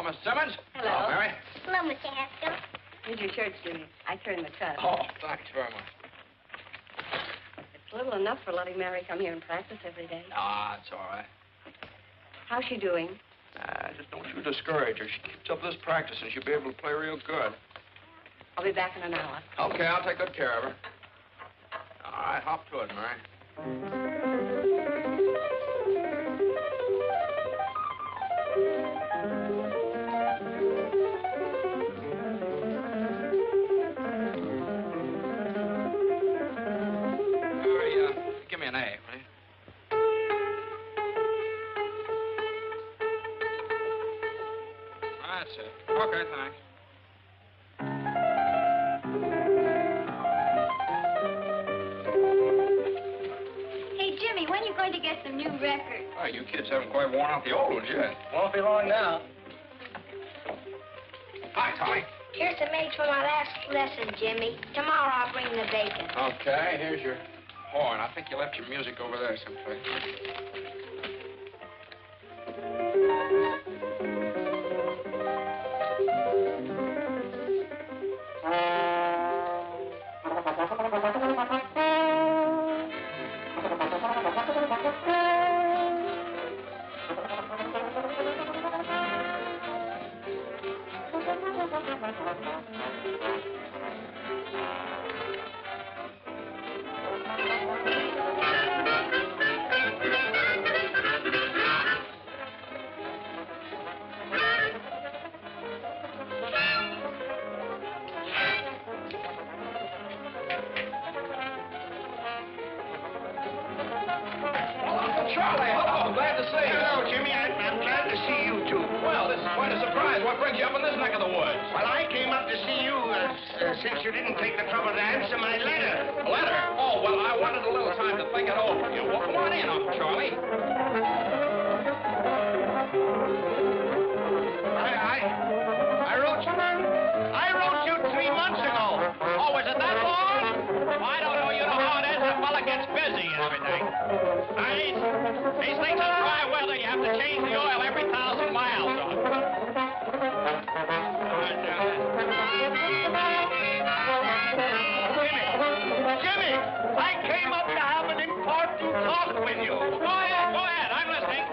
Miss Simmons. Hello. Hello, Mary. Hello, Mr. Haskell. Here's your shirts, Jimmy. I turned the cut. Oh, thanks very much. It's little enough for letting Mary come here and practice every day. Ah, it's all right. How's she doing? Just don't you discourage her. She keeps up this practice and she'll be able to play real good. I'll be back in an hour. Okay, I'll take good care of her. All right, hop to it, Mary. Give me an A, will you? That's it. Okay, thanks. Hey, Jimmy, when are you going to get some new records? Oh, you kids haven't quite worn out the old ones yet. Won't be long now. Hi, Tommy. Here's some eggs for my last lesson, Jimmy. Tomorrow I'll bring the bacon. Okay, here's your horn. I think you left your music over there someplace. Charlie, hello. Glad to see you. Hello, Jimmy. I'm glad to see you, too. Well, this is quite a surprise. What brings you up in this neck of the woods? Well, I came up to see you since you didn't take the trouble to answer my letter. A letter? Oh, well, I wanted a little time to think it over. You well, come on in, Uncle Charlie. I wrote you 3 months ago. Oh, is it that long? Well, I don't know. You know how it is. The fella gets busy and everything. These things are dry weather. You have to change the oil every 1,000 miles. Jimmy, I came up to have an important talk with you. Go ahead. I'm listening.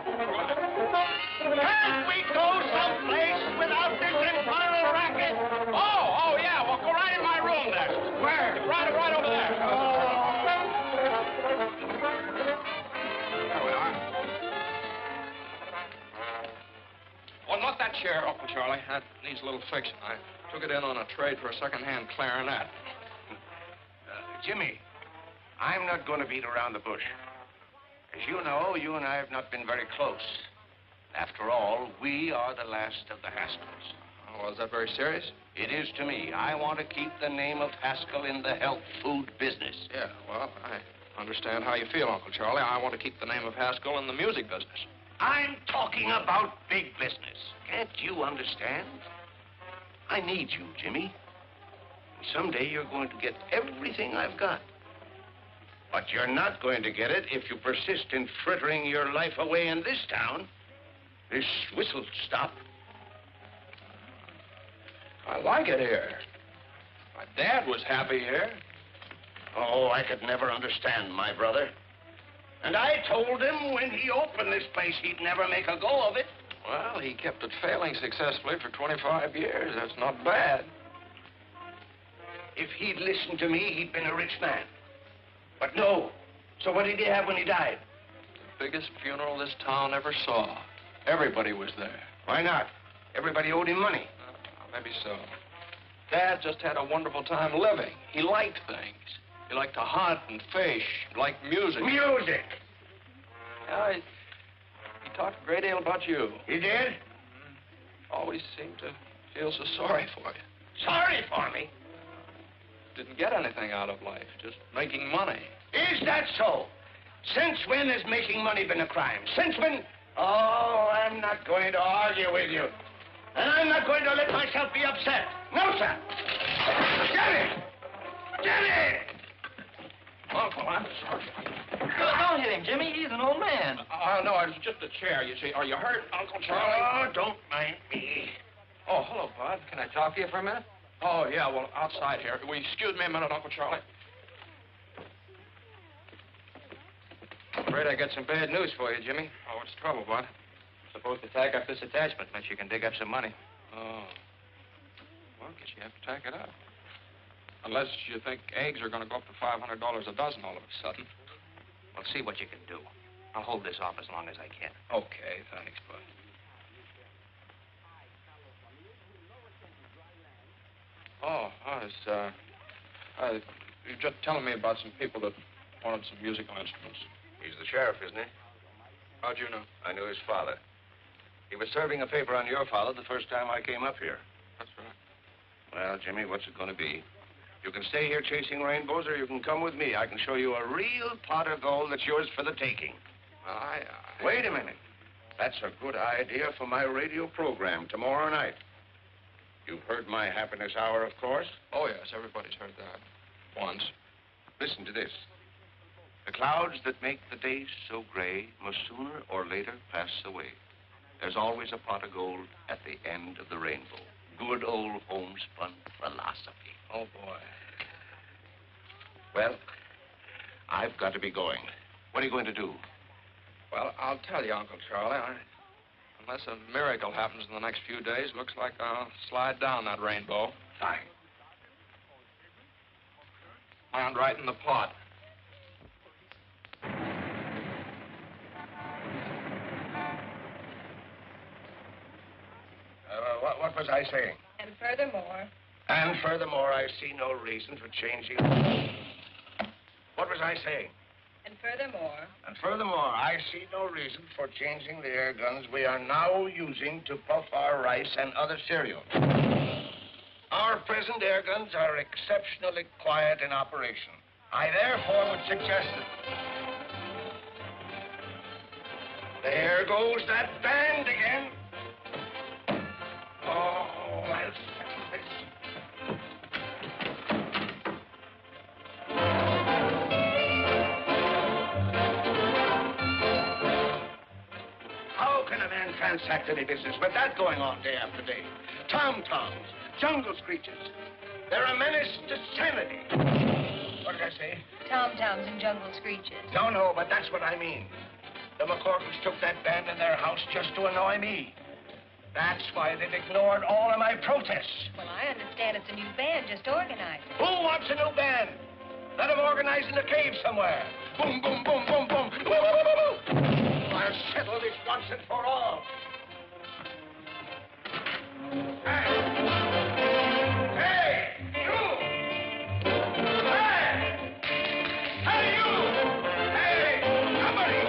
Can't we go someplace without this infernal racket? Oh, yeah. Well, go right in my room there. Where? Right over there. There we are. Oh, not that chair, Uncle Charlie. That needs a little fixing. I took it in on a trade for a second-hand clarinet. Jimmy, I'm not going to beat around the bush. As you know, you and I have not been very close. After all, we are the last of the Haskells. Oh, well, is that very serious? It is to me. I want to keep the name of Haskell in the health food business. Yeah, well, I understand how you feel, Uncle Charlie. I want to keep the name of Haskell in the music business. I'm talking about big business. Can't you understand? I need you, Jimmy. Someday you're going to get everything I've got. But you're not going to get it if you persist in frittering your life away in this town. This whistle stop. I like it here. My dad was happy here. Oh, I could never understand my brother. And I told him when he opened this place, he'd never make a go of it. Well, he kept it failing successfully for 25 years. That's not bad. If he'd listened to me, he'd been a rich man. But no. So what did he have when he died? The biggest funeral this town ever saw. Everybody was there. Why not? Everybody owed him money. Maybe so. Dad just had a wonderful time living. He liked things. He liked to hunt and fish. He liked music. Music! Yeah, he talked a great deal about you. He did? Mm-hmm. Always seemed to feel so sorry for you. Sorry for me? Didn't get anything out of life, just making money. Is that so? Since when has making money been a crime? Since when? Oh, I'm not going to argue with you. And I'm not going to let myself be upset. No, sir. Jenny! Jenny! Uncle, I'm sorry. Don't hit him, Jimmy. He's an old man. No, it's just a chair, you see. Are you hurt, Uncle Charlie? Oh, don't mind me. Oh, hello, Bud. Can I talk to you for a minute? Oh, yeah, well, outside here. Will you excuse me a minute, Uncle Charlie? I'm afraid I got some bad news for you, Jimmy. Oh, what's the trouble, Bud? Supposed to tack up this attachment unless you can dig up some money. Oh. Well, I guess you have to tack it up. Unless you think eggs are going to go up to $500 a dozen all of a sudden. Well, see what you can do. I'll hold this off as long as I can. Okay, thanks, Bud. You were just telling me about some people that wanted some musical instruments. He's the sheriff, isn't he? How'd you know? I knew his father. He was serving a paper on your father the first time I came up here. That's right. Well, Jimmy, what's it going to be? You can stay here chasing rainbows, or you can come with me. I can show you a real pot of gold that's yours for the taking. Well, Wait a minute. That's a good idea for my radio program tomorrow night. You've heard my happiness hour, of course. Oh, yes, everybody's heard that. Once. Listen to this. The clouds that make the days so gray must sooner or later pass away. There's always a pot of gold at the end of the rainbow. Good old homespun philosophy. Oh, boy. Well, I've got to be going. What are you going to do? Well, I'll tell you, Uncle Charlie. Unless a miracle happens in the next few days, looks like I'll slide down that rainbow. Fine. Land right in the pot. What was I saying? And furthermore... And furthermore, I see no reason for changing... What was I saying? And furthermore... And furthermore, I see no reason for changing the air guns we are now using to puff our rice and other cereals. Our present air guns are exceptionally quiet in operation. I therefore would suggest that... There goes that band again. Oh, I'll settle this. How can a man transact any business with that going on day after day? Tom-toms, jungle screeches. They're a menace to sanity. What did I say? Tom-toms and jungle screeches. No, but that's what I mean. The McCorkles took that band in their house just to annoy me. That's why they've ignored all of my protests. Well, I understand it's a new band just organized. Who wants a new band? Let them organize in a cave somewhere. Boom, boom, boom, boom, boom. Woo, woo, woo, woo, woo. I'll settle this once and for all. Hey, you! Hey, you! Hey, somebody! Hey!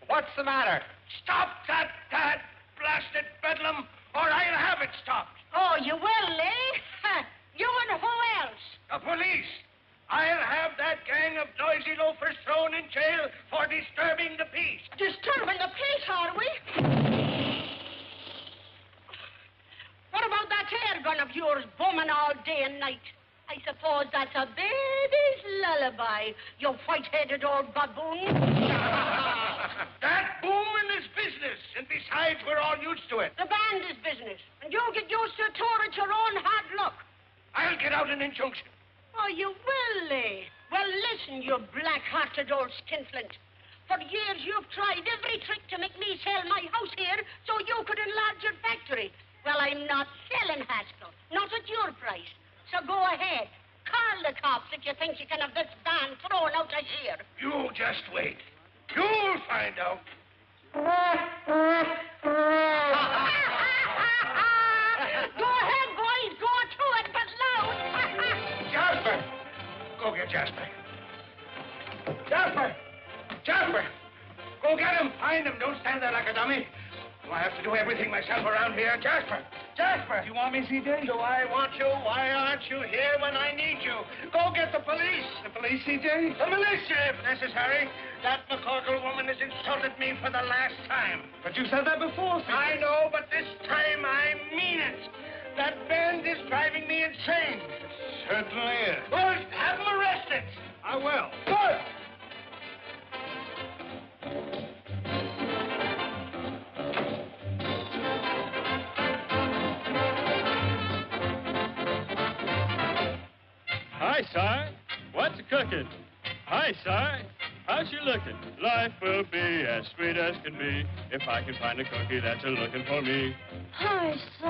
What's the matter? Stop that blasted bedlam, or I'll have it stopped. Oh, you will, eh? You and who else? The police. I'll have that gang of noisy loafers thrown in jail for disturbing the peace. Disturbing the peace, are we? What about that air gun of yours booming all day and night? I suppose that's a baby's lullaby, you white-headed old baboon. That booming is business, and besides, we're all used to it. The band is business, and you get used to it too at your own hard luck. I'll get out an injunction. Oh, you will, eh? Well, listen, you black-hearted old skinflint. For years, you've tried every trick to make me sell my house here so you could enlarge your factory. Well, I'm not selling, Haskell. Not at your price. So go ahead. Call the cops if you think you can have this band thrown out of here. You just wait. You'll find out. Go ahead, boys. Go to it, but loud. Jasper! Go get Jasper. Jasper! Jasper! Go get him. Find him. Don't stand there like a dummy. Do I have to do everything myself around here? Jasper! Jasper! You want me, C.J.? Do I want you? Why aren't you here when I need you? Go get the police. The police, C.J.? The militia, if necessary. That McCorkle woman has insulted me for the last time. But you said that before, C.J. I know, but this time I mean it. That band is driving me insane. Certainly is. Well, have 'em I will. Good. Hi, Si. What's cooking? Hi, Si. How's you looking? Life will be as sweet as can be if I can find a cookie that's a-looking for me. Hi, Si.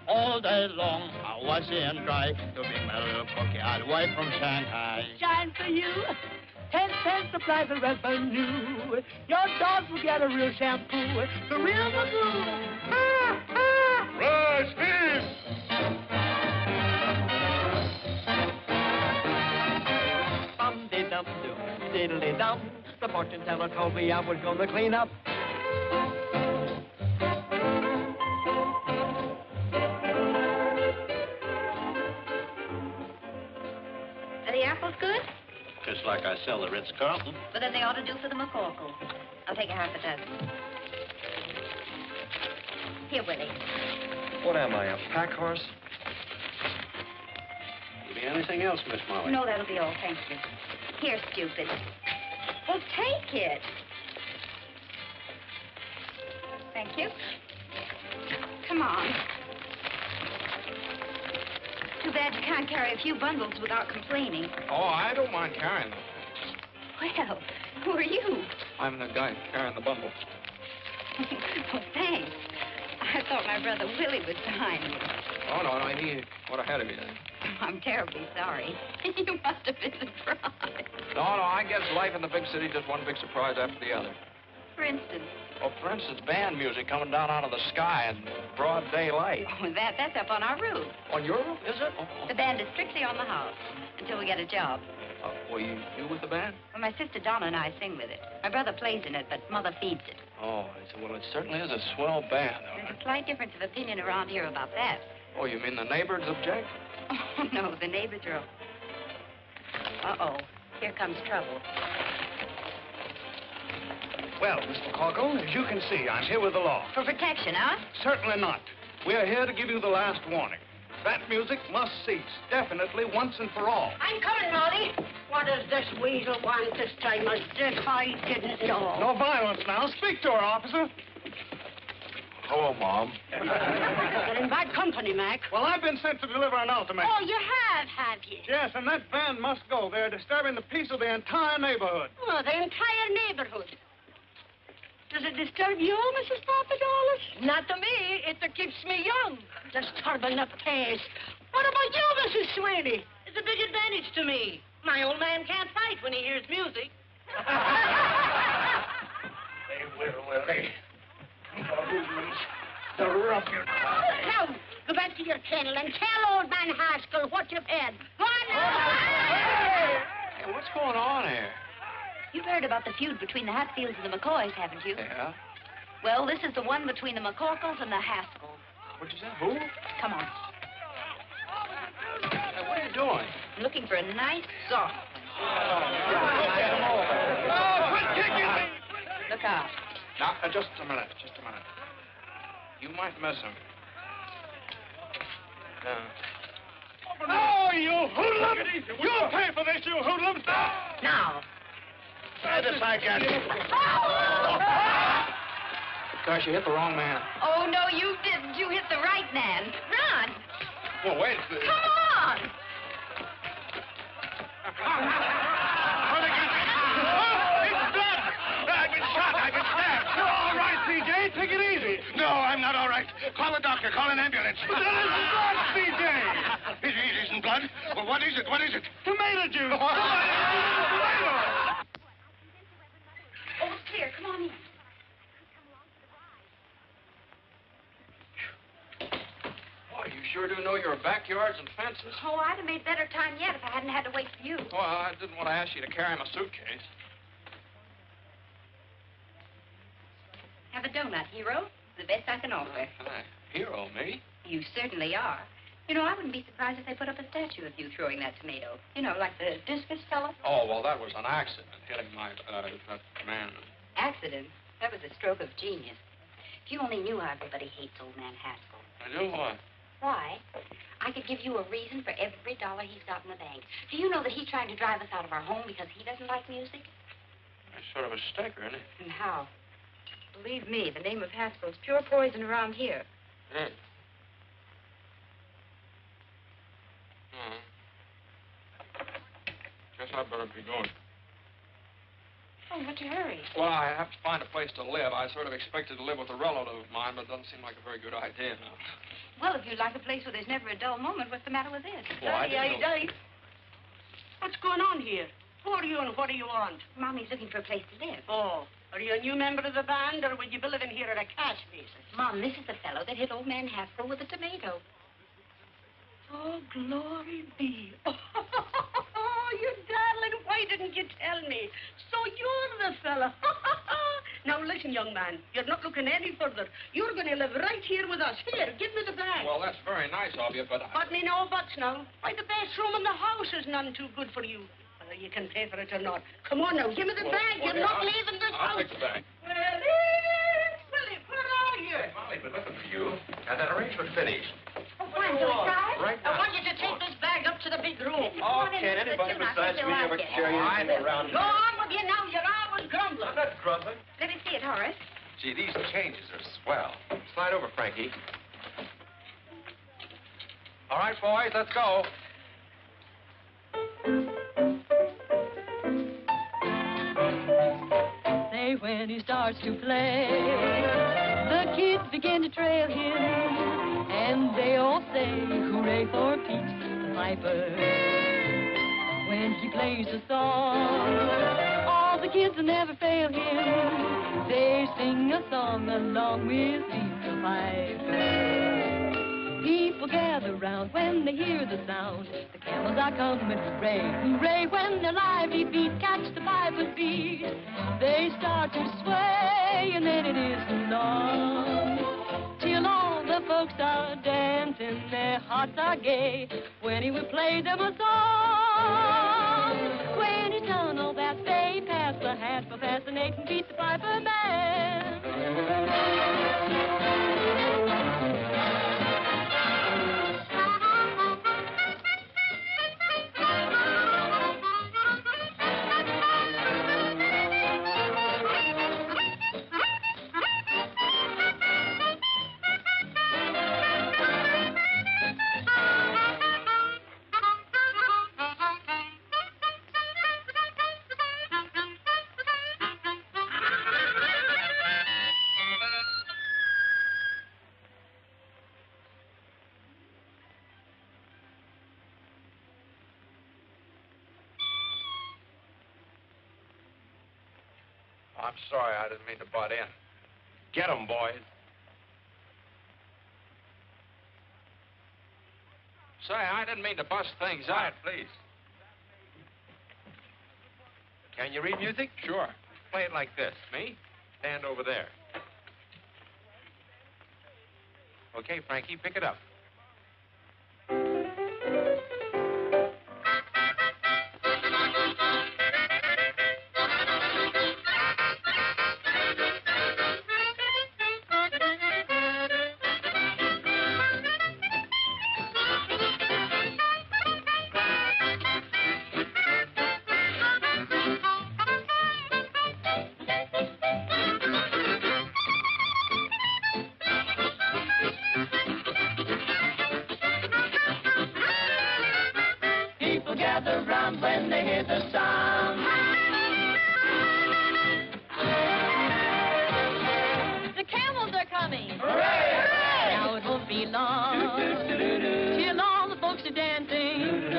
All day long, I was and try to be my little cookie all the way from Shanghai. Shine for you. 10 cents supply the revenue. Your dogs will get a real shampoo. The real Magoo. Rise, feast! Bum-de-dum-dum, diddly-dum. The fortune teller told me I was gonna clean up. Are the apples good? Just like I sell the Ritz-Carlton. But then they ought to do for the McCorkle. I'll take a half a dozen. Here, Willie. What am I, a pack horse? Be anything else, Miss Molly? No, that'll be all. Thank you. Here, stupid. Well, take it. Thank you. Come on. Too bad you can't carry a few bundles without complaining. Oh, I don't mind carrying them. Well, who are you? I'm the guy carrying the bundle. Well, thanks. I thought my brother Willie was behind you. Oh, no, he went ahead of you. I'm terribly sorry. You must have been surprised. No, I guess life in the big city is just one big surprise after the other. For instance? Well, for instance, band music coming down out of the sky in broad daylight. Oh, that's up on our roof. On your roof, is it? Oh. The band is strictly on the house until we get a job. Well, you with the band? Well, my sister Donna and I sing with it. My brother plays in it, but Mother feeds it. Oh, I said, well, it certainly is a swell band. There's a slight difference of opinion around here about that. Oh, you mean the neighbors object? Oh, no, the neighbors are... Uh-oh, here comes trouble. Well, Miss McCorkle, as you can see, I'm here with the law. For protection, huh? Certainly not. We are here to give you the last warning. That music must cease, definitely, once and for all. I'm coming, Molly. What does this weasel want this time? As if I didn't know. No violence now. Speak to her, officer. Hello, Mom. You're in bad company, Mac. Well, I've been sent to deliver an ultimatum. Oh, you have you? Yes, and that band must go. They're disturbing the peace of the entire neighborhood. Oh, the entire neighborhood. Does it disturb you, Mrs. Papadopoulos? Not to me. It keeps me young. Disturbing the peace. What about you, Mrs. Sweeney? It's a big advantage to me. My old man can't fight when he hears music. They will, Willie. The ruffian. Now, go back to your kennel and tell old man Haskell what you've had. Go on now. Hey, what's going on here? You've heard about the feud between the Hatfields and the McCoys, haven't you? Yeah? Well, this is the one between the McCorkles and the Haskells. What'd you say? Who? Come on. Hey, what are you doing? I'm looking for a nice, soft one. Quit kicking me! Look out. Now, just a minute. You might miss him. No, you hoodlum! You'll pay for this, you hoodlum! Now. Try this, I can. Gosh, you hit the wrong man. Oh, no, you didn't. You hit the right man. Run. Well, wait. Come on. It's blood! I've been shot. I've been stabbed. You're all right, C.J. Take it easy. No, I'm not all right. Call the doctor. Call an ambulance. But that isn't blood, C.J. It isn't blood? Well, what is it? What is it? Tomato juice. Tomato. Oh, it's clear. Come on in. Boy, you sure do know your backyards and fences. Oh, I'd have made better time yet if I hadn't had to wait for you. Well, I didn't want to ask you to carry my suitcase. Have a donut, hero. The best I can offer. Hero, me? You certainly are. You know, I wouldn't be surprised if they put up a statue of you throwing that tomato. You know, like the discus fella. Oh, well, that was an accident, hitting my, that man. Accident? That was a stroke of genius. If you only knew how everybody hates old man Haskell. I do what? Why? I could give you a reason for every dollar he's got in the bank. Do you know that he's trying to drive us out of our home because he doesn't like music? That's sort of a stinker, isn't it? And how? Believe me, the name of Haskell's pure poison around here. Hmm. Guess I better be going. Oh, what's your hurry? Well, I have to find a place to live. I sort of expected to live with a relative of mine, but it doesn't seem like a very good idea now. Well, if you'd like a place where there's never a dull moment, what's the matter with this? Well, I didn't know... What's going on here? Who are you and what do you want? Mommy's looking for a place to live. Oh, are you a new member of the band, or will you be living here at a cash basis? Mom, this is the fellow that hit old man Haskell with a tomato. Oh, glory be. Oh, you darling, why didn't you tell me? So you're the fella. Now, listen, young man, you're not looking any further. You're going to live right here with us. Here, give me the bag. Well, that's very nice of you, but But me no buts now. Why, the best room in the house is none too good for you. Whether you can pay for it or not. Come on now, give me the bag. You're not leaving this I'll house. take the bag. Willie, where are you? Molly, been looking for you. Got that arrangement finished. Where are you? Right I now. want you to take this bag up to the big room. Oh, can't anybody besides me ever carry anything around Go on with you now. You're always grumbling. I'm not grumbling. Let me see it, Horace. Gee, these changes are swell. Slide over, Frankie. All right, boys, let's go. Say when he starts to play, the kids begin to trail him, and they all say, hooray for Pete the Piper. When he plays a song, all the kids will never fail him. They sing a song along with Pete the Piper. People gather round when they hear the sound. The camels are coming, hooray, hooray. When their lively feet catch the piper's beat, they start to sway, and then it isn't long till all the folks are dancing, their hearts are gay, when he will play them a song. When he's done all that, they pass the hat for fascinating Pete the Piper Man. I'm sorry, I didn't mean to butt in. Get 'em, boys. Say, I didn't mean to bust things out. Please. Can you read music? Sure. Play it like this. Me? Stand over there. Okay, Frankie, pick it up. Gather round when they hear the sound. The camels are coming. Hooray! Now it won't be long till all the folks are dancing.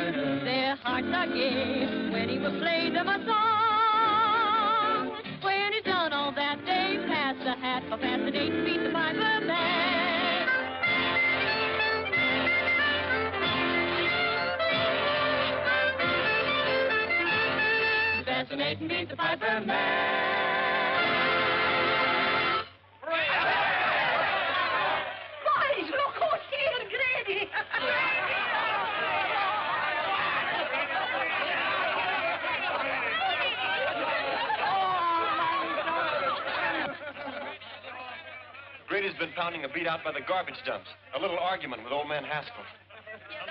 Their hearts are gay when he will play them a song. When he's done all that, they pass the hat for fascinating Pete the Piper Man. Fascinating Pete the Piper Man. Boys, look who's here, Grady. Greatest He's been pounding a beat out by the garbage dumps. A little argument with old man Haskell.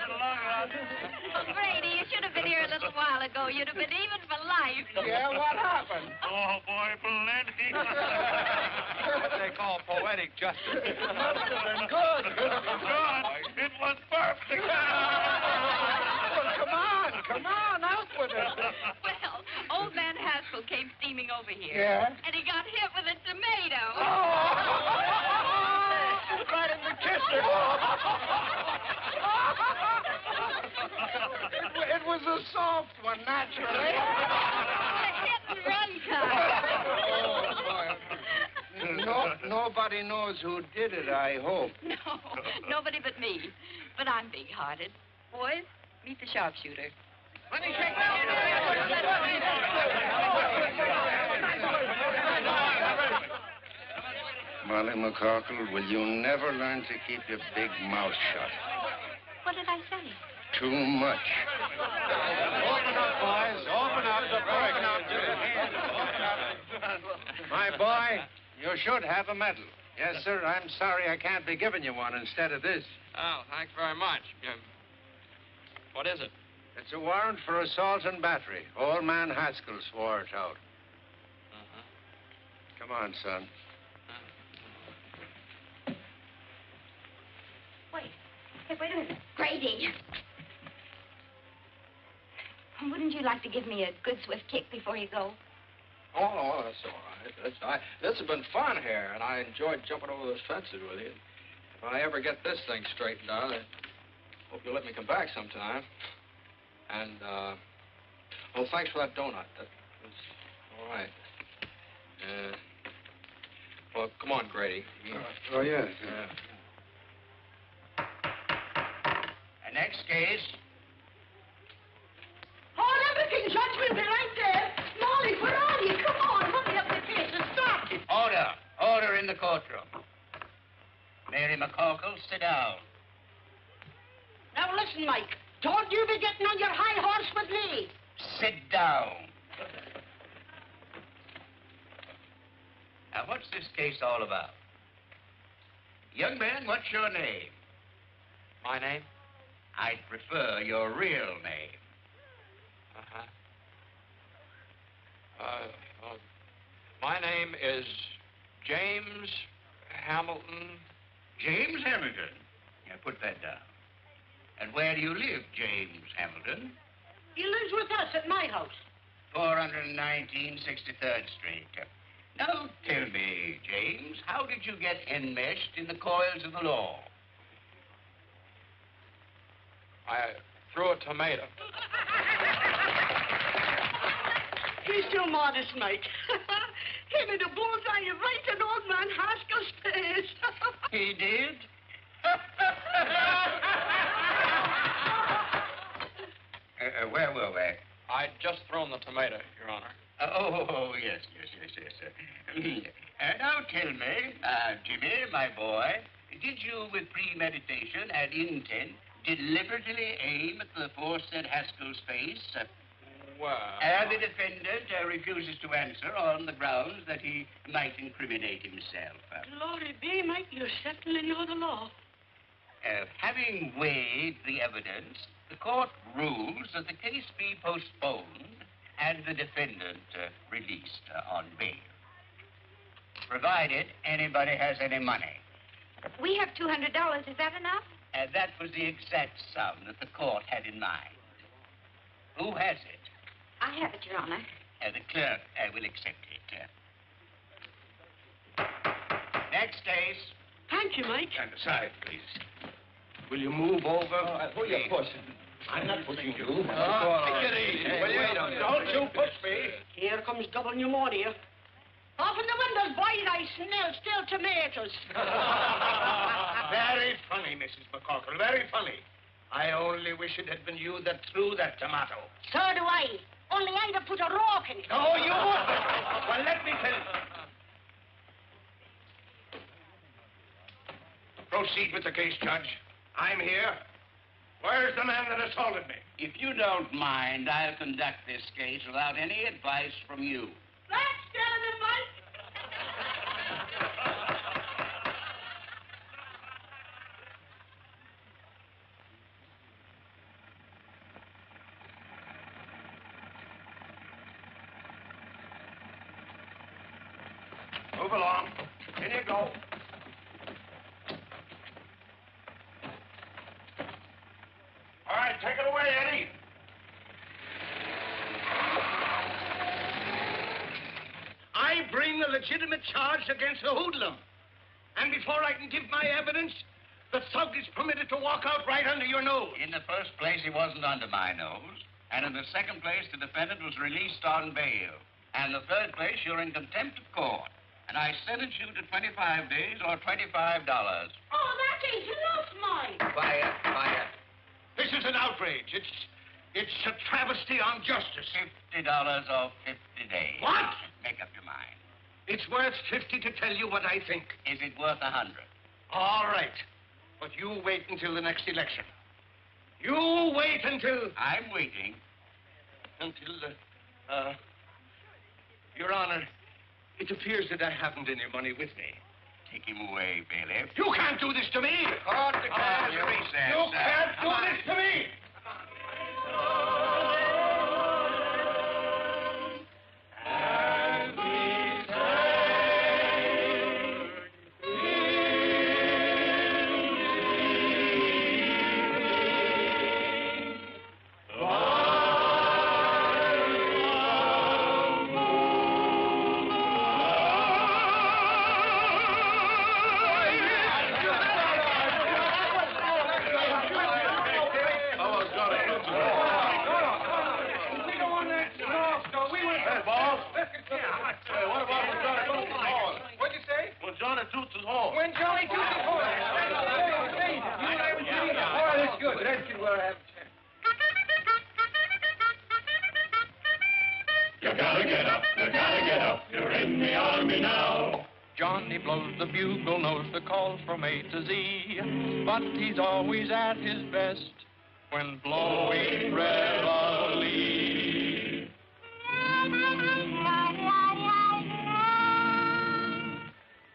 Oh, Grady, you should have been here a little while ago. You'd have been even for life. Yeah, what happened? Oh, boy, plenty. What they call poetic justice. It must have been good. God, it was perfect. Well, come on, out with it. Well, old man Haskell came steaming over here. Yeah? And he got hit with a tomato. Right in the kisser. It was a soft one, naturally. A hit-and-run car. Nobody knows who did it, I hope. No, nobody but me. But I'm big-hearted. Boys, meet the sharpshooter. Molly McCorkle, will you never learn to keep your big mouth shut? What did I say? Too much. Open up, boys. Open up. Open up. My boy, you should have a medal. Yes, sir. I'm sorry I can't be giving you one instead of this. Oh, thanks very much. What is it? It's a warrant for assault and battery. Old man Haskell swore it out. Come on, son. Wait a minute. Grady. Wouldn't you like to give me a good swift kick before you go? Oh, that's all right. This has been fun here, and I enjoyed jumping over those fences with you. If I ever get this thing straightened out, I hope you'll let me come back sometime. And, well, thanks for that donut. That was all right. Well, come on, Grady. Oh, yes. Next case. Hold everything, Judge. We'll be right there. Molly, where are you? Come on, hurry up the case and start it. Order. Order in the courtroom. Mary McCorkle, sit down. Now listen, Mike. Don't you be getting on your high horse with me. Sit down. Now, what's this case all about? Young man, what's your name? My name? I'd prefer your real name. My name is James Hamilton. James Hamilton. Now, put that down. And where do you live, James Hamilton? He lives with us at my house. 419 63rd Street. Now, tell me, James, how did you get enmeshed in the coils of the law? I threw a tomato. He's too modest, Mike. Hit me the bullseye right in old man Haskell's face. He did? Where were we? I'd just thrown the tomato, Your Honor. Oh, yes. Now tell me, Jimmy, my boy, did you, with premeditation and intent, deliberately aim at the aforesaid Haskell's face? Well... And the defendant refuses to answer on the grounds that he might incriminate himself. Glory be, Mike, you certainly know the law. Having weighed the evidence, the court rules that the case be postponed and the defendant released on bail, provided anybody has any money. We have $200. Is that enough? That was the exact sum that the court had in mind. Who has it? I have it, Your Honor. The clerk will accept it. Next case. Thank you, Mike. Stand aside, please. Will you move over? Who are you pushing? I'm not pushing you. Take it easy. Will you? Don't you push me. Here comes double pneumonia. Open the windows, boys. I smell still tomatoes. Very funny, Mrs. McCorkle. Very funny. I only wish it had been you that threw that tomato. So do I. Only I'd have put a rock in it. No, you wouldn't. Well, let me tell you. Proceed with the case, Judge. I'm here. Where's the man that assaulted me? If you don't mind, I'll conduct this case without any advice from you. That's telling him, Mike. along. In you go. All right, take it away, Eddie. I bring a legitimate charge against the hoodlum. And before I can give my evidence, the thug is permitted to walk out right under your nose. In the first place, he wasn't under my nose. And in the second place, the defendant was released on bail. And in the third place, you're in contempt of court. And I sentence you to 25 days or $25. Oh, that ain't enough, Mike. Quiet, quiet. This is an outrage. It's a travesty on justice. $50 or 50 days. What? Make up your mind. It's worth 50 to tell you what I think. Is it worth 100? All right. But you wait until the next election. You wait until... I'm waiting. Your Honor, it appears that I haven't any money with me. Take him away, bailiff. You can't do this to me! Court declares recess. You can't do this to me! Johnny blows the bugle, knows the calls from A to Z, but he's always at his best when blowing reveille.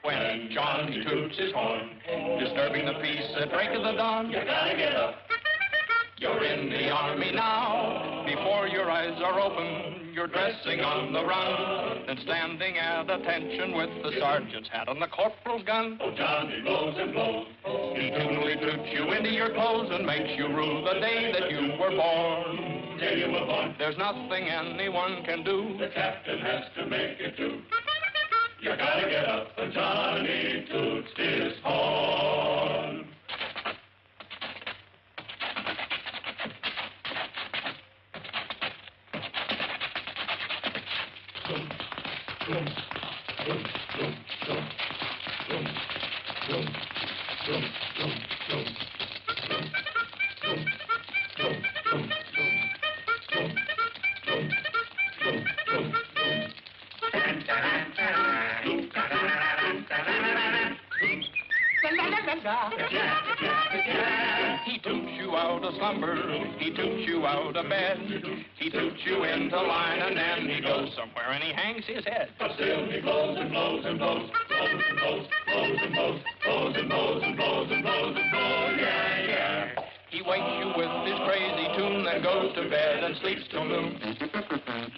When Johnny toots his horn, disturbing the peace at break of the dawn, you gotta get up. You're in the army now. Before your eyes are open, you're dressing on the run, then standing at attention with the sergeant's hat on the corporal's gun. Oh, Johnny blows and blows. He tunily toots you into your clothes and makes you rue the day that you were born. Day you were born. There's nothing anyone can do. The captain has to make it do. You gotta get up, and Johnny toots his horn. He toots you out of slumber, he toots you out of bed, he toots you into line, and then he goes somewhere and he hangs his head. But still he blows and blows and blows, blows and blows, blows and blows, blows and blows and blows and blows and blows, yeah, yeah. He wakes you with his crazy tune, then goes to bed and sleeps till noon.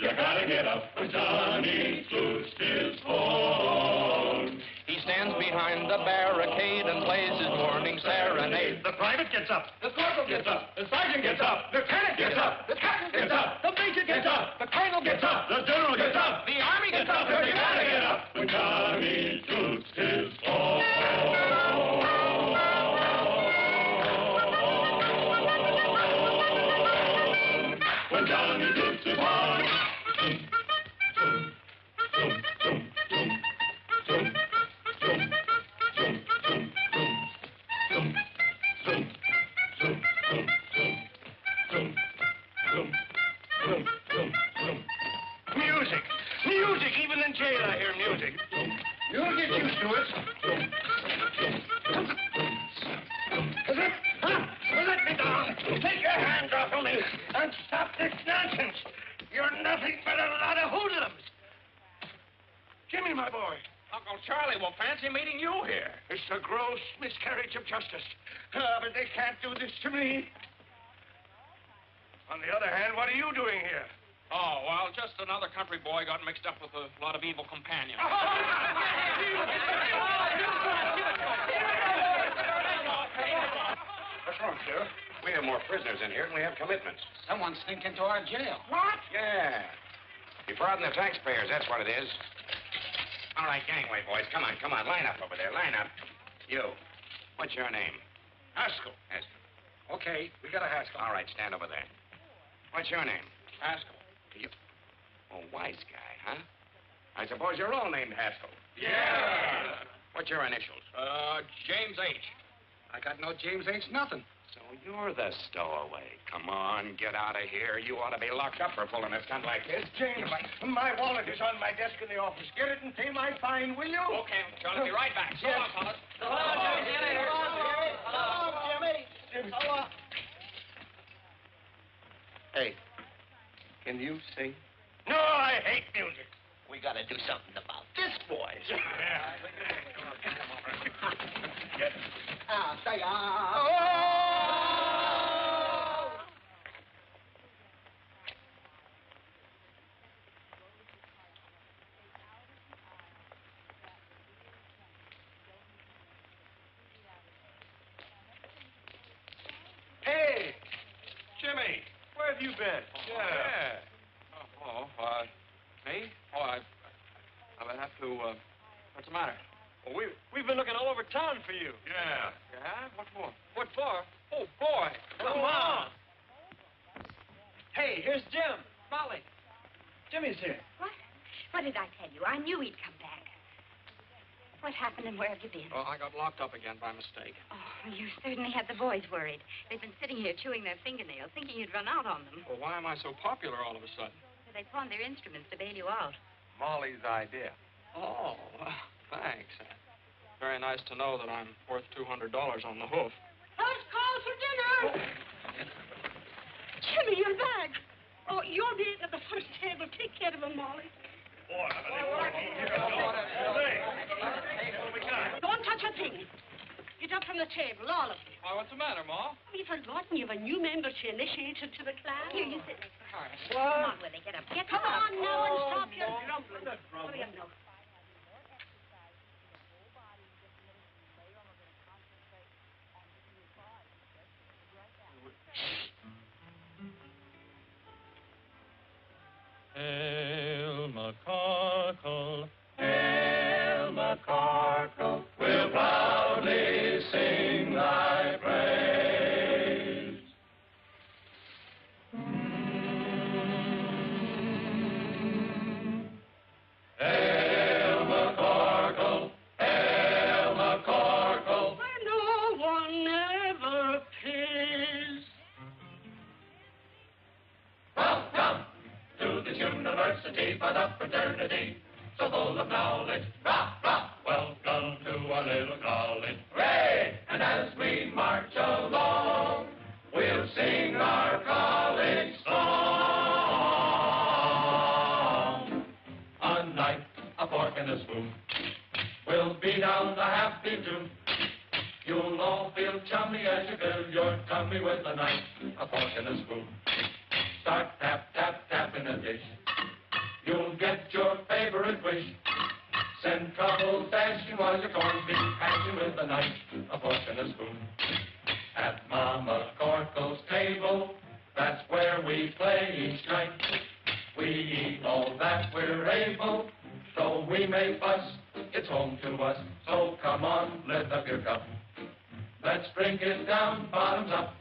You gotta get up when Johnny toots his horn. He stands behind the barricade and plays his morning serenade. The private gets up. The corporal gets up. The sergeant gets up. The lieutenant gets up. The captain gets up. The major gets up. The colonel gets up. The general gets up. The army gets up. You gotta get up when Johnny toots his horn. When Johnny toots his horn. Music! Music! Even in jail I hear music. You'll get used to it. Let me down. Take your hands off of me and stop this nonsense. You're nothing but a lot of hoodlums. Jimmy, my boy. Uncle Charlie will fancy meeting you here. It's a gross miscarriage of justice. But they can't do this to me. On the other hand, what are you doing here? Oh, well, just another country boy got mixed up with a lot of evil companions. What's wrong, Sheriff? We have more prisoners in here than we have commitments. Someone sneaked into our jail. What? Yeah. Defrauding the taxpayers, that's what it is. All right, gangway, boys. Come on, come on. Line up over there. Line up. You. What's your name? Haskell. Haskell. Okay, we got a Haskell. All right, stand over there. What's your name? Haskell. You. Oh, wise guy, huh? I suppose you're all named Haskell. Yeah. What's your initials? James H. I got no James H. nothing. So you're the stowaway. Come on, get out of here. You ought to be locked up for pulling a stunt like this. James, my wallet is on my desk in the office. Get it and pay my fine, will you? Okay, Charlie, be right back. So long, fellas. Hey, can you sing? No, I hate music. We gotta do something about this, boys. Hey, Jimmy, where have you been? Yeah. Me? Oh, I have to, what's the matter? Well, we've been looking all over town for you. Yeah. Yeah? What for? What for? Oh, boy. Come on. Hey, here's Jim. Molly. Jimmy's here. What? What did I tell you? I knew he'd come back. What happened and where have you been? Well, I got locked up again by mistake. Oh, you certainly had the boys worried. They've been sitting here chewing their fingernails, thinking you'd run out on them. Well, why am I so popular all of a sudden? They pawned their instruments to bail you out. Molly's idea. Oh, thanks. Very nice to know that I'm worth $200 on the hoof. First call for dinner. Jimmy, you're back. Oh, you'll be at the first table. Take care of him, Molly. Don't touch a thing. Get up from the table, all of you. Why, what's the matter, Ma? Have you forgotten you have a new member to initiate her to the class? Here, you sit next to Horace. What? Come on, Willie, get up. Get Come up. on now and stop your grumbling. Hurry up now. Hail McCarkle, hail McCarkle, we'll proudly sing thy praise. Hail McCarkle, hail McCarkle, Where no one ever pays. welcome to this university for the fraternity, so full of knowledge, rah, rah, welcome to our little college, hooray! And as we march along, we'll sing our college song. A knife, a fork, and a spoon, we'll be down the happy tune. You'll all feel chummy as you fill your tummy with a knife, a fork, and a spoon. Start tap, tap, tap in a dish. You'll get your favorite wish. Send trouble dashing while your corn's beef hashing with a knife, a fork, and a spoon. At Mama Corkle's table, that's where we play each night. We eat all that we're able, so we may fuss. It's home to us, so come on, lift up your cup. Let's drink it down, bottoms up.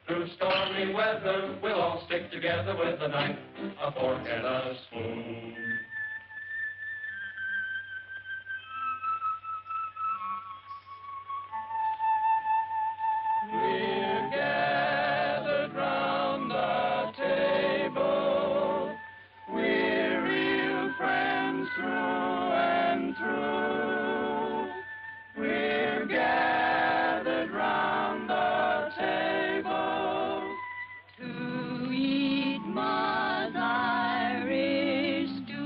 Through stormy weather, we'll all stick together with a knife, a fork, and a spoon. We're gathered round the table. We're real friends through and through. We're gathered round the table to eat Ma's Irish stew.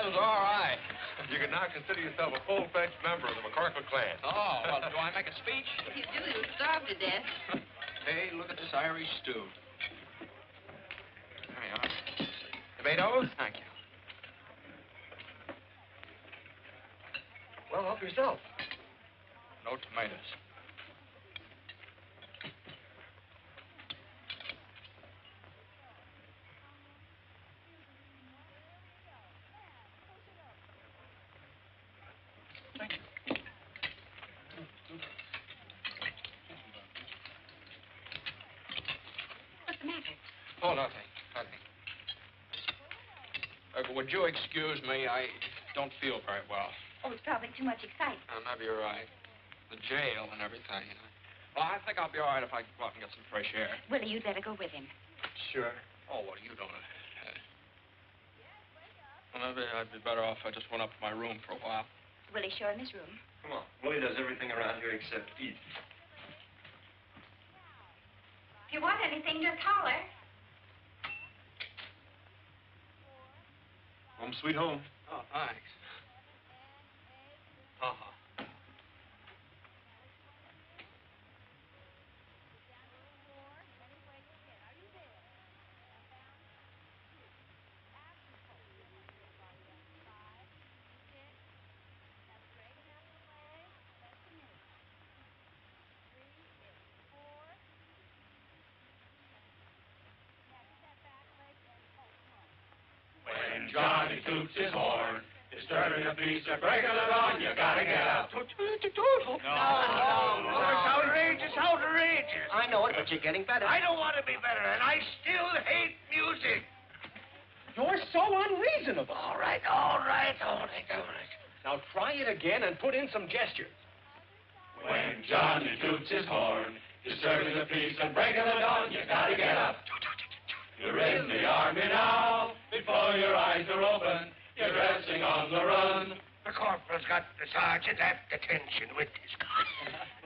was all right. You can now consider yourself a full-fledged member of the McCorkle clan. Oh, well, do I make a speech? If you do, you'll starve to death. Hey, look at this Irish stew. There you are. Tomatoes? Thank you. Well, help yourself. No tomatoes. Thank you. What's the matter? Oh, nothing. Nothing. Would you excuse me? I don't feel very well. Oh, it's probably too much excitement. Maybe you're right. The jail and everything. Well, I think I'll be all right if I go out and get some fresh air. Willie, you'd better go with him. Sure. Oh, well, you don't. Well, maybe I'd be better off if I just went up to my room for a while. Willie, show him his room. Come on. Willie does everything around here except eat. If you want anything, just holler. Home sweet home. Oh, thanks. Uh-huh. When Johnny toots his horn, disturbing the peace and breaking it on, you gotta get up. No. It's outrageous, outrageous. I know it, but you're getting better. I don't want to be better, and I still hate music. You're so unreasonable. All right. Now try it again and put in some gestures. When Johnny toots his horn, disturbing the peace and breaking it on, you gotta get up. You're in the army now, before your eyes are open, you're dressing on the run. The corporal's got the sergeant at detention with his gun.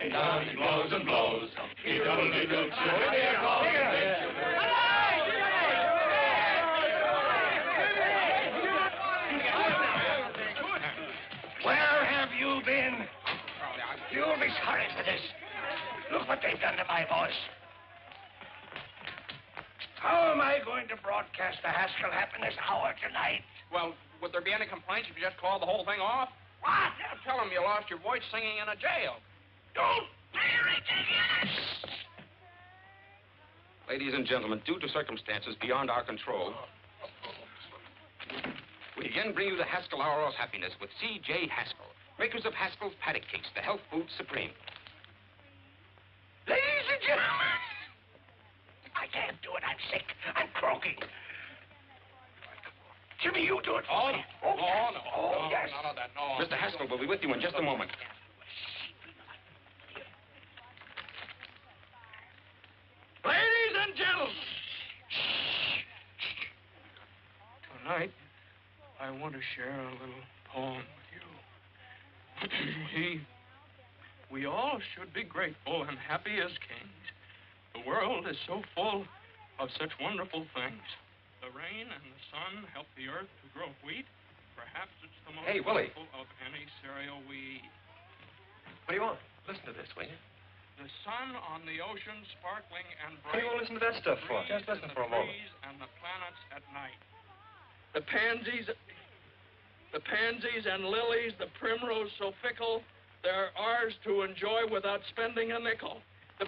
And down he blows and blows. He totally doots you. Here comes Where have you been? You'll be sorry for this. Look what they've done to my voice. How am I going to broadcast the Haskell Happiness Hour tonight? Well, would there be any complaints if you just called the whole thing off? What? Yeah, tell them you lost your voice singing in a jail. Don't be ridiculous! Ladies and gentlemen, due to circumstances beyond our control, we again bring you the Haskell Hour of Happiness with C.J. Haskell, makers of Haskell's Paddock Cakes, the health food supreme. Ladies and gentlemen, I can't do it. I'm sick. I'm croaking. Jimmy, you do it for me. No. Oh, yes. None of that, no. Mr. Haskell will be with you in just a moment. Ladies and gentlemen. Tonight, I want to share a little poem with you. We all should be grateful and happy as kings. The world is so full of such wonderful things. The rain and the sun help the earth to grow wheat. Perhaps it's the most Hey, Willie. wonderful of any cereal we eat. What do you want? Listen to this, will you? The sun on the ocean sparkling and What do bright. you want to listen to that stuff for? Trees Just listen and for a the moment. trees and the planets at night. The pansies and lilies, the primrose so fickle, they're ours to enjoy without spending a nickel. The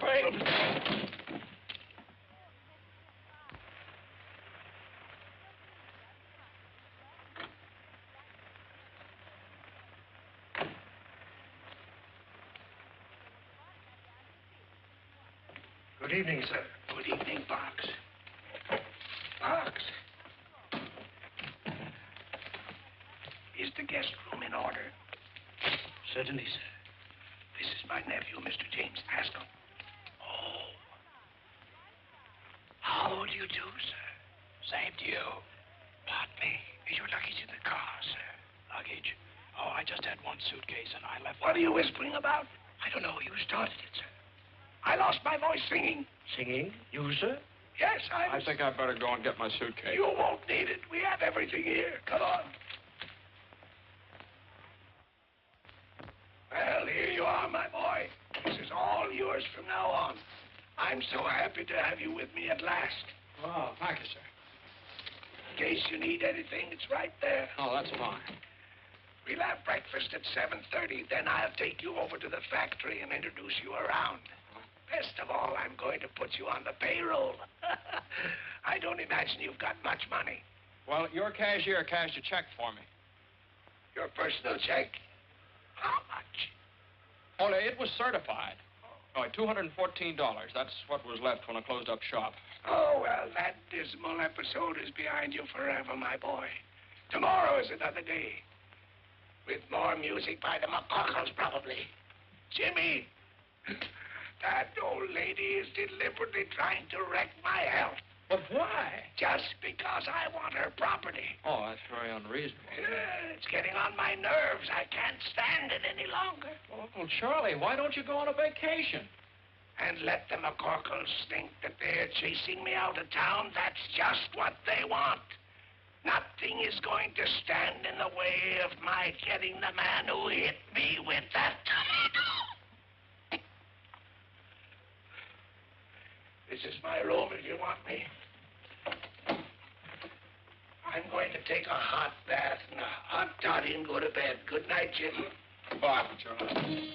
Good evening, sir. Good evening, Parks. Parks. Is the guest room in order? Certainly, sir. This is my nephew, Mr. James Haskell. Oh. How do you do, sir? Same to you. Pardon me. Is your luggage in the car, sir? Luggage? Oh, I just had one suitcase and I left. What are you whispering about? I don't know. You started it, sir. I lost my voice singing. Singing? You, sir? Yes, I think I'd better go and get my suitcase. You won't need it. We have everything here. Come on. I'm so happy to have you with me at last. Oh, thank you, sir. In case you need anything, it's right there. Oh, that's fine. We'll have breakfast at 7:30. Then I'll take you over to the factory and introduce you around. Best of all, I'm going to put you on the payroll. I don't imagine you've got much money. Well, your cashier cashed a check for me. Your personal check? How much? Oh, it was certified. Oh, $214. That's what was left when I closed up shop. Oh, well, that dismal episode is behind you forever, my boy. Tomorrow is another day. With more music by the McCockles, probably. Jimmy, that old lady is deliberately trying to wreck my health. But why? Just because I want her property. Oh, that's very unreasonable. It's getting on my nerves. I can't stand it any longer. Well, Charlie, why don't you go on a vacation? And let the McCorkles think that they're chasing me out of town. That's just what they want. Nothing is going to stand in the way of my getting the man who hit me with that tomato. This is my room if you want me. I'm going to take a hot bath and a hot toddy and go to bed. Good night, Jim. Bye, Charlie.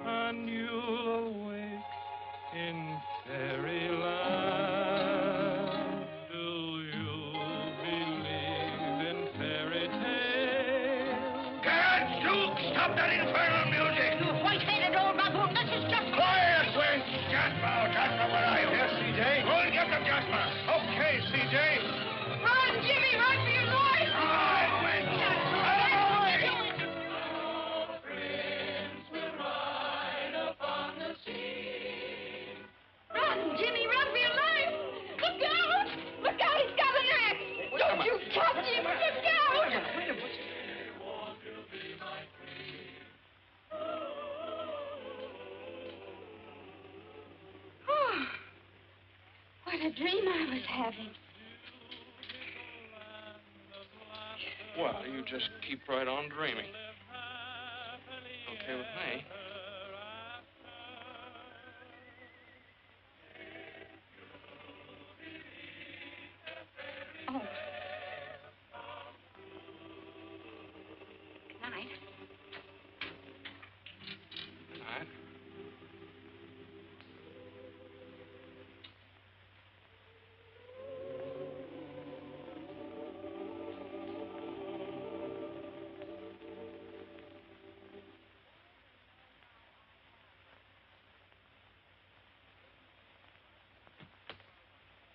And you'll awake in fairyland. stop that infernal music. You white-headed old baboon, this is just... Quiet, Wink. Jasper, where are you? Yes, C.J. Go and get them, Jasper. Okay, C.J. Run, Jimmy, run for your life! All right, Wink. Run, Jimmy, run for your life! Look out! Look out, he's got an axe! Don't you touch him! Look out! Oh, what a dream I was having. Well, you just keep right on dreaming. Okay with me. Oh. Good night. All right.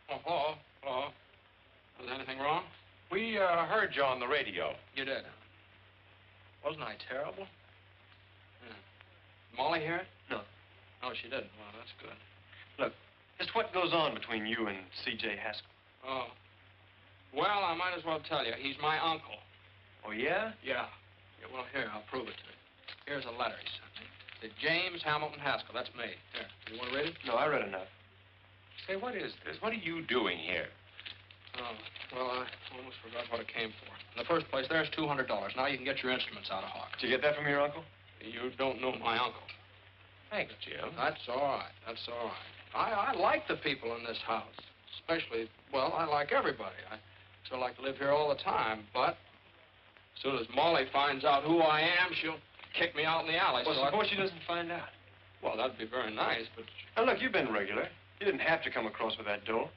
Oh, hello. Hello. Was anything wrong? We heard you on the radio. You did. Wasn't I terrible? Yeah. Molly hear it? No. Oh, she didn't. Well, that's good. Look, just what goes on between you and C.J. Haskell? Oh. Well, I might as well tell you. He's my uncle. Oh, yeah? Yeah. Yeah, well, here, I'll prove it to you. Here's a letter he sent me. To James Hamilton Haskell. That's me. Here. You want to read it? No, I read enough. Say, what is this? What are you doing here? Oh, well, I almost forgot what it came for. In the first place, there's $200. Now you can get your instruments out of Hawk. Did you get that from your uncle? You don't know my uncle. Thanks, Jim. That's all right. That's all right. I like the people in this house. Especially, well, I like everybody. I still like to live here all the time, but as soon as Molly finds out who I am, she'll kick me out in the alley. Well, so suppose she doesn't find out. Well, that'd be very nice, but... Now, look, you've been regular. You didn't have to come across with that dough.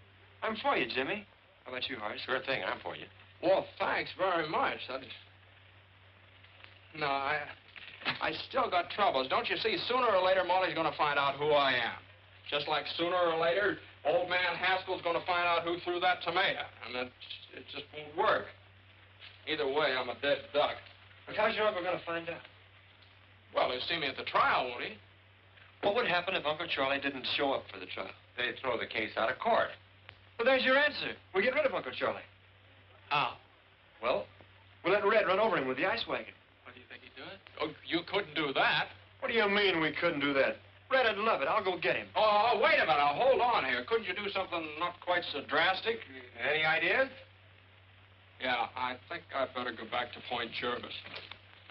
I'm for you, Jimmy. How about you, Horace? Sure thing, I'm for you. Well, thanks very much. No, I still got troubles. Don't you see, sooner or later, Molly's going to find out who I am. Just like sooner or later, old man Haskell's going to find out who threw that tomato. And it just won't work. Either way, I'm a dead duck. But how's your uncle going to find out? Well, he'll see me at the trial, won't he? What would happen if Uncle Charlie didn't show up for the trial? They'd throw the case out of court. Well, there's your answer. We'll get rid of Uncle Charlie. How? Well, we'll let Red run over him with the ice wagon. What do you think he'd do it? Oh, you couldn't do that. What do you mean we couldn't do that? Red would love it. I'll go get him. Oh, wait a minute. Now, hold on here. Couldn't you do something not quite so drastic? Any ideas? Yeah, I think I'd better go back to Point Jervis.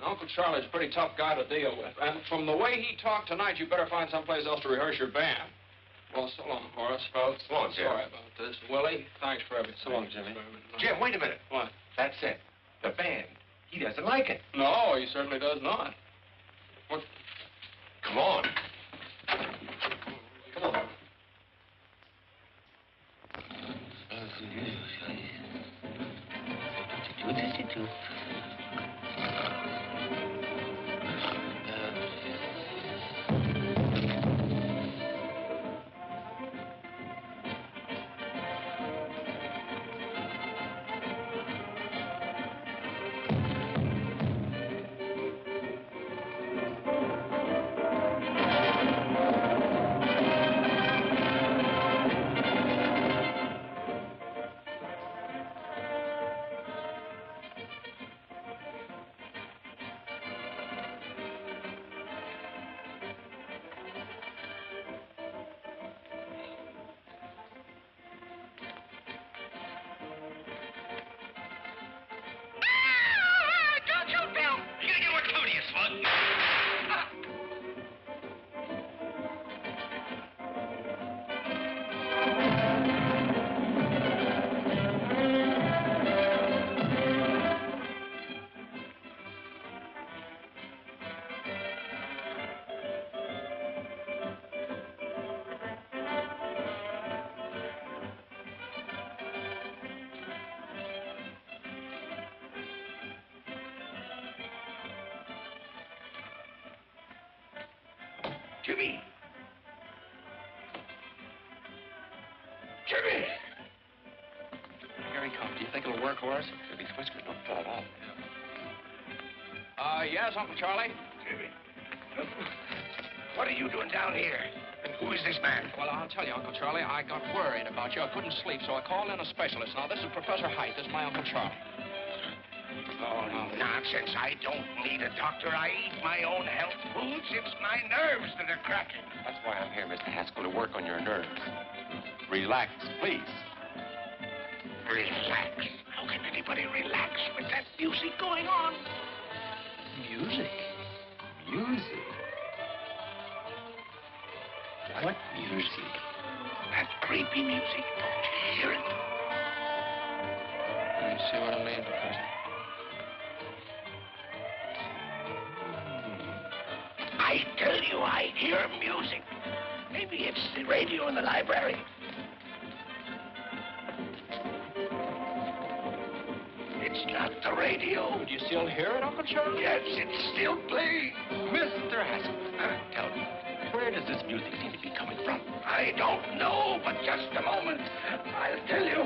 Uncle Charlie's a pretty tough guy to deal with. And from the way he talked tonight, you better find someplace else to rehearse your band. Well, so long, Horace. Well, so long, Jim. Sorry about this. Willie, thanks for everything. So long, Jimmy. Jim, wait a minute. What? That's it. The band. He doesn't like it. No, he certainly does not. What? Come on. Come on. Jimmy! Jimmy! Here he comes. Do you think it'll work, Horace? If these whiskers don't fall off. Yes, Uncle Charlie? Jimmy. What are you doing down here? And who is this man? Well, I'll tell you, Uncle Charlie, I got worried about you. I couldn't sleep, so I called in a specialist. Now, this is Professor Height. This is my Uncle Charlie. Oh, nonsense. I don't need a doctor. I eat my own health foods. It's my nerves that are cracking. That's why I'm here, Mr. Haskell, to work on your nerves. Relax, please. Relax? How can anybody relax with that music going on? Music? Music? What music? That creepy music. Hear it? You see what I mean, Professor? I tell you, I hear music. Maybe it's the radio in the library. It's not the radio. Do you still hear it, Uncle Charlie? Yes, it's still playing. Mr. Haskell, tell me, where does this music seem to be coming from? I don't know, but just a moment. I'll tell you.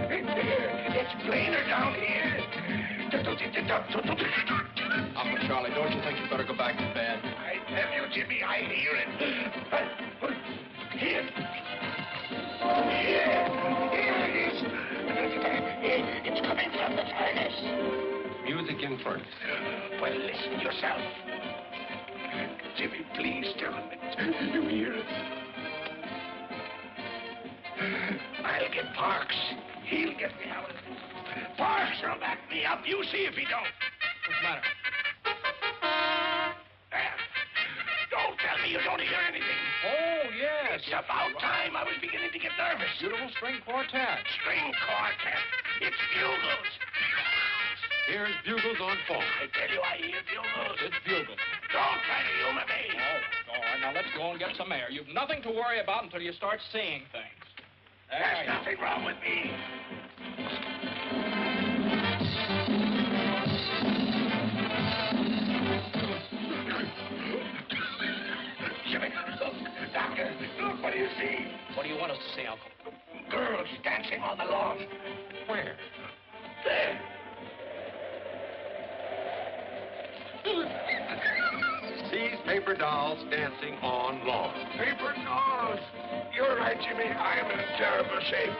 It's plainer down here. Uncle Charlie, don't you think you'd better go back to bed? I tell you, Jimmy, I hear it. Here. Here it is. It's coming from the furnace. Music in furnace. Well, listen yourself. Jimmy, please tell him it. You hear it? I'll get Parks. He'll get me out of this. Parks will back me up. You see if he don't. What's the matter? There. Don't tell me you don't hear anything. Oh, yes. It's about time. I was beginning to get nervous. Beautiful string quartet. String quartet. It's bugles. Here's bugles on phone. I tell you, I hear bugles. It's bugles. Don't try to humor me. Oh, all right. Now, let's go and get some air. You've nothing to worry about until you start seeing things. There's nothing wrong with me. Jimmy, look, Doctor, look, what do you see? What do you want us to see, Uncle? Girls dancing on the lawn. Where? There. These paper dolls dancing on lawn. Paper dolls. You're right, Jimmy. I'm in terrible shape.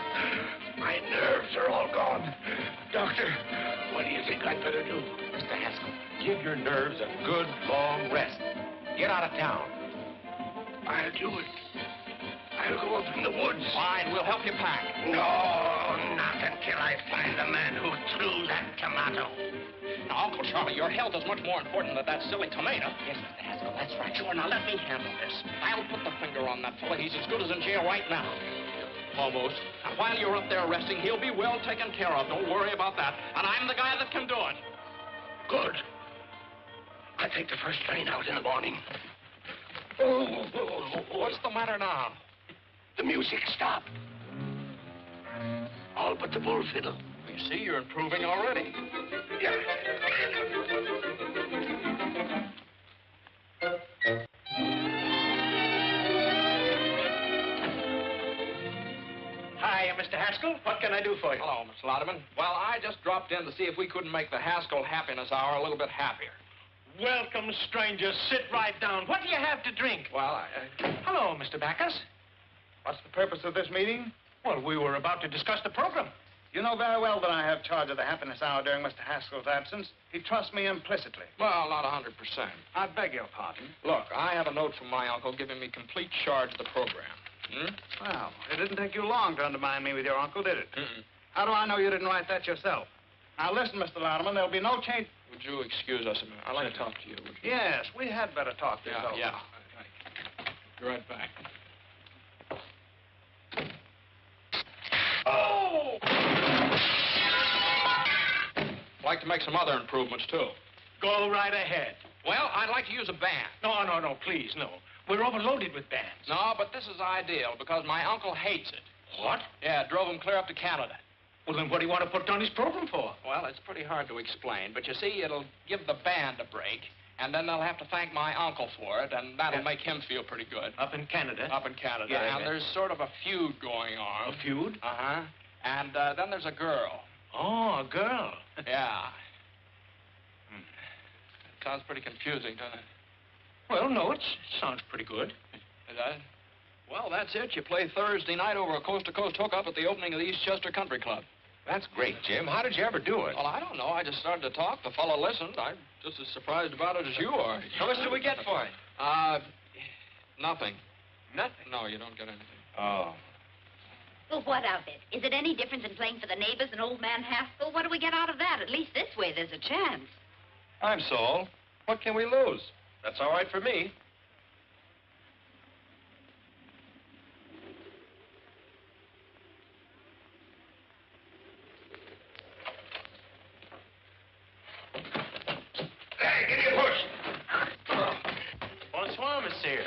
My nerves are all gone. Doctor, what do you think I'd better do? Mr. Haskell, give your nerves a good long rest. Get out of town. I'll do it. I'll go up in the woods. Fine, we'll help you pack. No, not until I find the man who threw that tomato. Now, Uncle Charlie, your health is much more important than that silly tomato. Yes, Mr. Haskell, that's right. Sure, now let me handle this. I'll put the finger on that fella. He's as good as in jail right now. Almost. Now, while you're up there resting, he'll be well taken care of. Don't worry about that. And I'm the guy that can do it. Good. I'll take the first train out in the morning. What's the matter now? The music stopped. All but the bull fiddle. You see, you're improving already. Yeah. Hi, Mr. Haskell. What can I do for you? Hello, Miss Lauderman. Well, I just dropped in to see if we couldn't make the Haskell Happiness Hour a little bit happier. Welcome, stranger. Sit right down. What do you have to drink? Well, Hello, Mr. Backus. What's the purpose of this meeting? Well, we were about to discuss the program. You know very well that I have charge of the happiness hour during Mr. Haskell's absence. He trusts me implicitly. Well, not 100%. I beg your pardon. Look, I have a note from my uncle giving me complete charge of the program. Well, it didn't take you long to undermine me with your uncle, did it? Mm-mm. How do I know you didn't write that yourself? Now, listen, Mr. Louderman, there'll be no change. Would you excuse us a minute? I'd like to talk to you. Would you? Yes, we had better talk this over. Yeah. Be right back. Oh! I'd like to make some other improvements, too. Go right ahead. Well, I'd like to use a band. No, please, no. We're overloaded with bands. No, but this is ideal because my uncle hates it. What? Yeah, it drove him clear up to Canada. Well, then what do you want to put on his program for? Well, it's pretty hard to explain, but you see, it'll give the band a break, And then they'll have to thank my uncle for it, and that'll make him feel pretty good. Up in Canada? Up in Canada. Yeah, and there's sort of a feud going on. A feud? Uh-huh. And then there's a girl. Oh, a girl. Yeah. Sounds pretty confusing, doesn't it? Well, no, it sounds pretty good. Is that it? Well, that's it. You play Thursday night over a coast-to-coast hookup at the opening of the Eastchester Country Club. That's great, Jim. How did you ever do it? Well, I don't know. I just started to talk. The fellow listened. I'm just as surprised about it as you are. How much do we get for it? Nothing. Nothing? No, you don't get anything. Oh. Well, what of it? Is it any different than playing for the neighbors and old man Haskell? What do we get out of that? At least this way there's a chance. I'm Saul. What can we lose? That's all right for me. Hey, give me a push. Bonsoir, monsieur.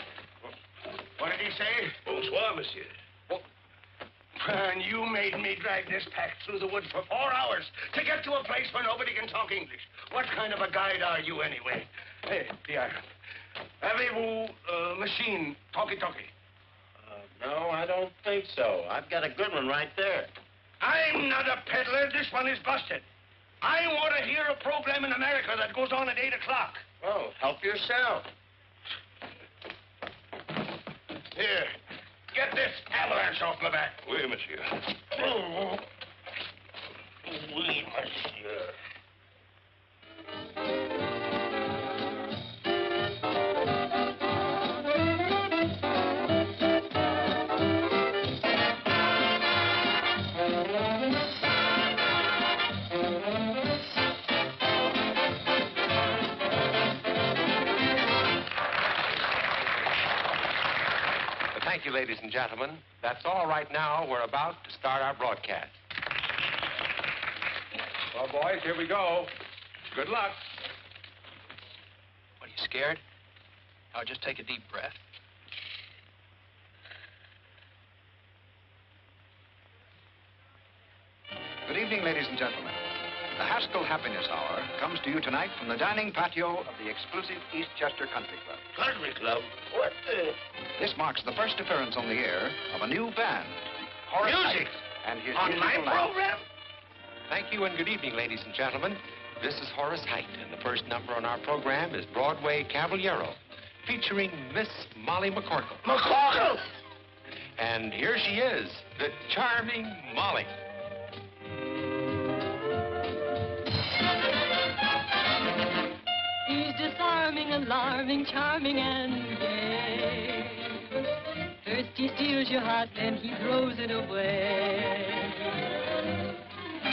What did he say? Bonsoir, monsieur. And you made me drag this pack through the woods for 4 hours to get to a place where nobody can talk English. What kind of a guide are you, anyway? Hey, Pierre, avez-vous machine talkie-talkie? No, I don't think so. I've got a good one right there. I'm not a peddler. This one is busted. I want to hear a program in America that goes on at 8 o'clock. Oh, help yourself. Here, get this avalanche off my back. Oui, monsieur. Oh. Oui, monsieur. Thank you, ladies and gentlemen. That's all right now. We're about to start our broadcast. Well, boys, here we go. Good luck. What, are you scared? Now, just take a deep breath. Good evening, ladies and gentlemen. The Haskell Happiness Hour comes to you tonight from the dining patio of the exclusive Eastchester Country Club. Country Club? What the? This marks the first appearance on the air of a new band. Music? And his On my musical line. program? Thank you and good evening, ladies and gentlemen. This is Horace Height, and the first number on our program is Broadway Caballero, featuring Miss Molly McCorkle. McCorkle! And here she is, the charming Molly. He's disarming, alarming, charming, and gay. First he steals your heart, then he throws it away.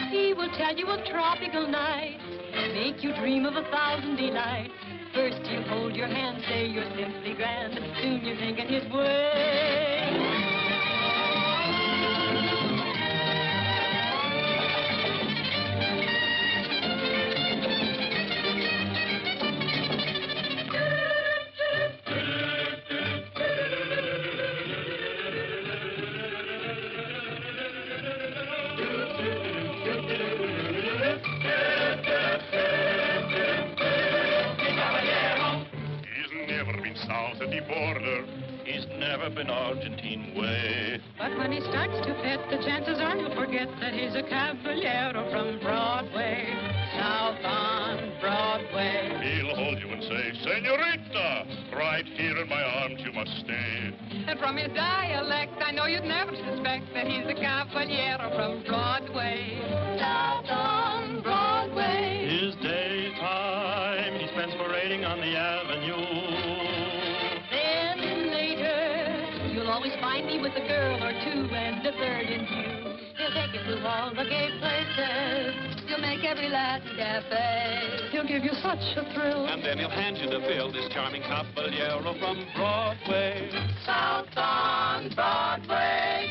He will tell you of tropical nights, make you dream of 1,000 delights. First you hold your hand, say you're simply grand, soon you're thinking his way. South of the border, he's never been Argentine way. But when he starts to pet, the chances are he'll forget that he's a caballero from Broadway, south on Broadway. He'll hold you and say, Senorita, right here in my arms you must stay. And from his dialect, I know you'd never suspect that he's a caballero from Broadway, south on Broadway. His daytime he spends parading on the avenue. You'll always find me with a girl or two and a bird in view. He'll take you to all the gay places. He'll make every Latin cafe. He'll give you such a thrill. And then he'll hand you the bill, this charming caballero from Broadway. South on Broadway.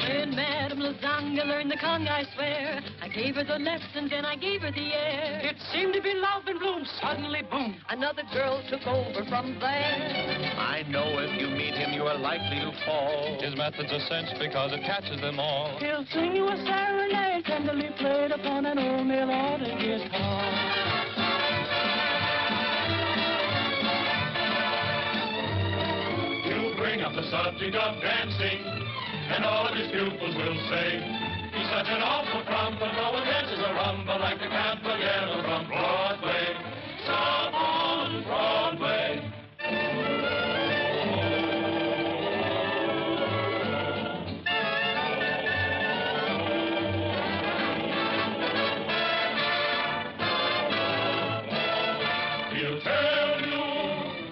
When Madame zong to learn the Kong, I swear. I gave her the lessons and I gave her the air. It seemed to be love in bloom. Suddenly, boom, another girl took over from there. I know if you meet him, you are likely to fall. His method's a cinch because it catches them all. He'll sing you a serenade tenderly played upon an old mail order guitar. You bring up the subject of dancing, and all of his pupils will say, he's such an awful frump, but no one dances a rumba like the Caballero from Broadway. Stop on Broadway. He'll tell you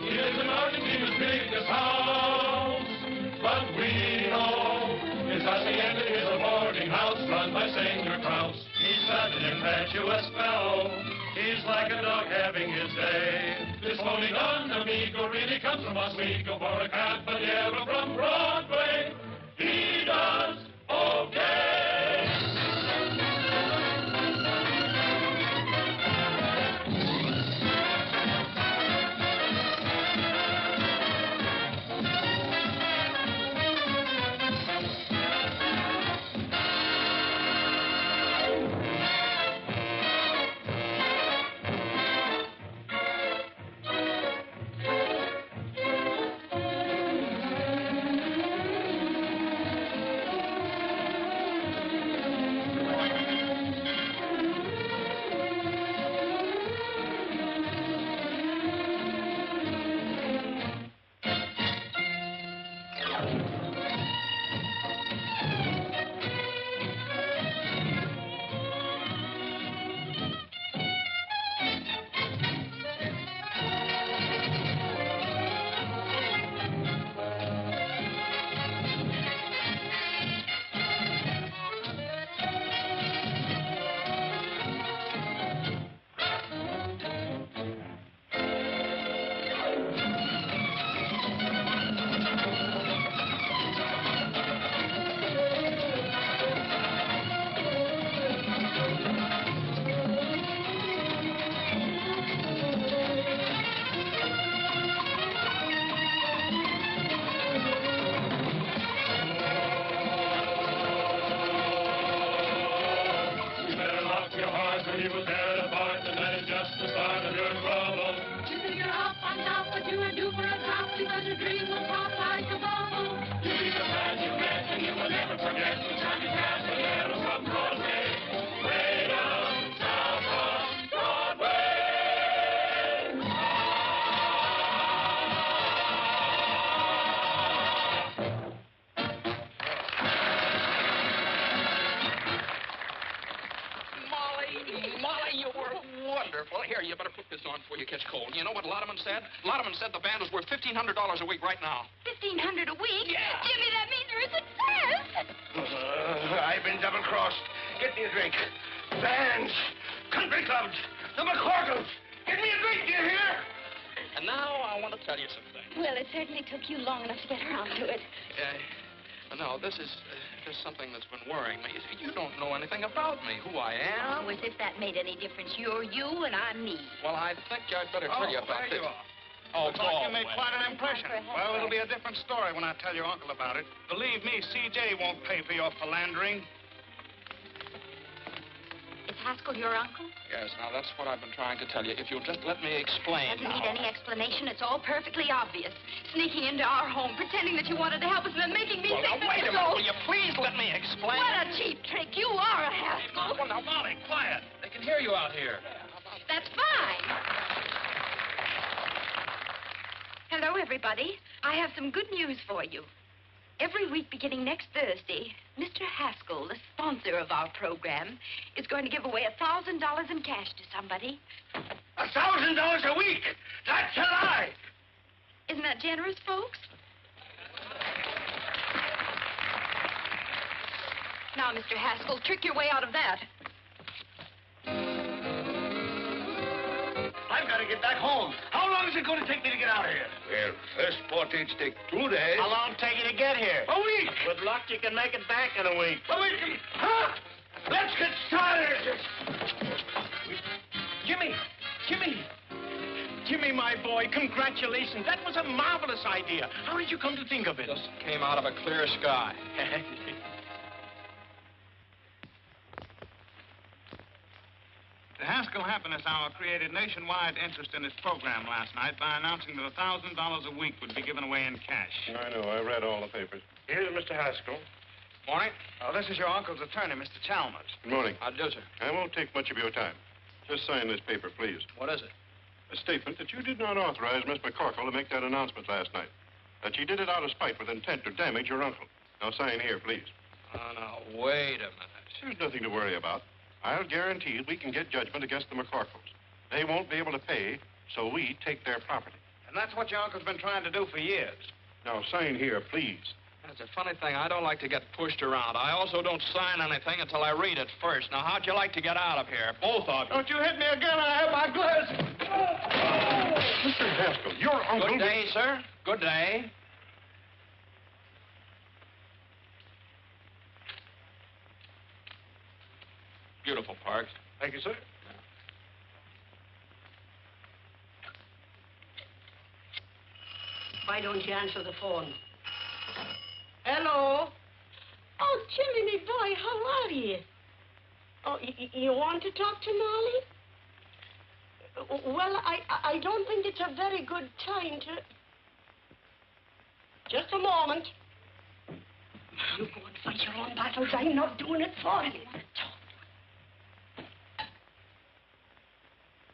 he is in Argentina's biggest house, but we know his hacienda is a boarding house run by Senor Kraus. He's such an impetuous fellow, he's like a dog having his day. This lonely don amigo really comes from Oswego for a caballero from Broadway. He does okay. He was dead apart, and that is just the start of your trouble. You think you're up on top, but you are due for a drop because your dream will pop like a bubble. You be the man you met, and you will never forget the Johnny Caballero from Broadway. Way down south on Broadway. Molly, you were wonderful. Here, you better put this on before you catch cold. You know what Lotteman said? Lotteman said the band was worth $1,500 a week right now. $1,500 a week? Yeah. Jimmy, that means you're a success. I've been double-crossed. Get me a drink. Bands, country clubs, the McCorkles. Get me a drink, do you hear? And now I want to tell you something. Well, it certainly took you long enough to get around to it. No, this is just something that's been worrying me. You don't know anything about me, who I am. Oh, as if that made any difference. You're you and I'm me. Well, I think I'd better tell you about there this. you are. Oh, Looks like go you made away. quite an impression. Well, it'll be a different story when I tell your uncle about it. Believe me, C.J. won't pay for your philandering. Is Haskell your uncle? Yes, now that's what I've been trying to tell you. If you'll just let me explain. Doesn't need any explanation. It's all perfectly obvious. Sneaking into our home, pretending that you wanted to help us, and then making me Well, now, think that wait a you minute. know- Will you please let me explain? What a cheap trick. You are a Haskell. Well, now, Molly, quiet. They can hear you out here. That's fine. Hello, everybody. I have some good news for you. Every week beginning next Thursday, Mr. Haskell, the sponsor of our program, is going to give away $1,000 in cash to somebody. $1,000 a week? That's a lie. Isn't that generous, folks? Now, Mr. Haskell, trick your way out of that. I've I've got to get back home. How long is it going to take me to get out of here? Well, first portage take 2 days. How long take you to get here? A week. With luck, you can make it back in a week. A week? Huh? Let's get started. Jimmy, my boy, congratulations. That was a marvelous idea. How did you come to think of it? Just came out of a clear sky. The Haskell Happiness Hour created nationwide interest in its program last night by announcing that $1,000 a week would be given away in cash. I know. I read all the papers. Here's Mr. Haskell. Morning. This is your uncle's attorney, Mr. Chalmers. Good morning. How do, sir? I won't take much of your time. Just sign this paper, please. What is it? A statement that you did not authorize Miss McCorkle to make that announcement last night. That she did it out of spite with intent to damage your uncle. Now sign here, please. Oh, now, wait a minute. There's nothing to worry about. I'll guarantee we can get judgment against the McCorkles. They won't be able to pay, so we take their property. And that's what your uncle's been trying to do for years. Now sign here, please. That's a funny thing. I don't like to get pushed around. I also don't sign anything until I read it first. Now, how'd you like to get out of here? Both of you. Don't you hit me again. I have my glasses. Mr. Haskell, your uncle... Good day, sir. Good day. Beautiful, Parks. Thank you, sir. Why don't you answer the phone? Hello? Oh, Jimmy, me boy, how are you? Oh, you want to talk to Molly? Well, I don't think it's a very good time to... Just a moment. You go and fight your own battles. I'm not doing it for you.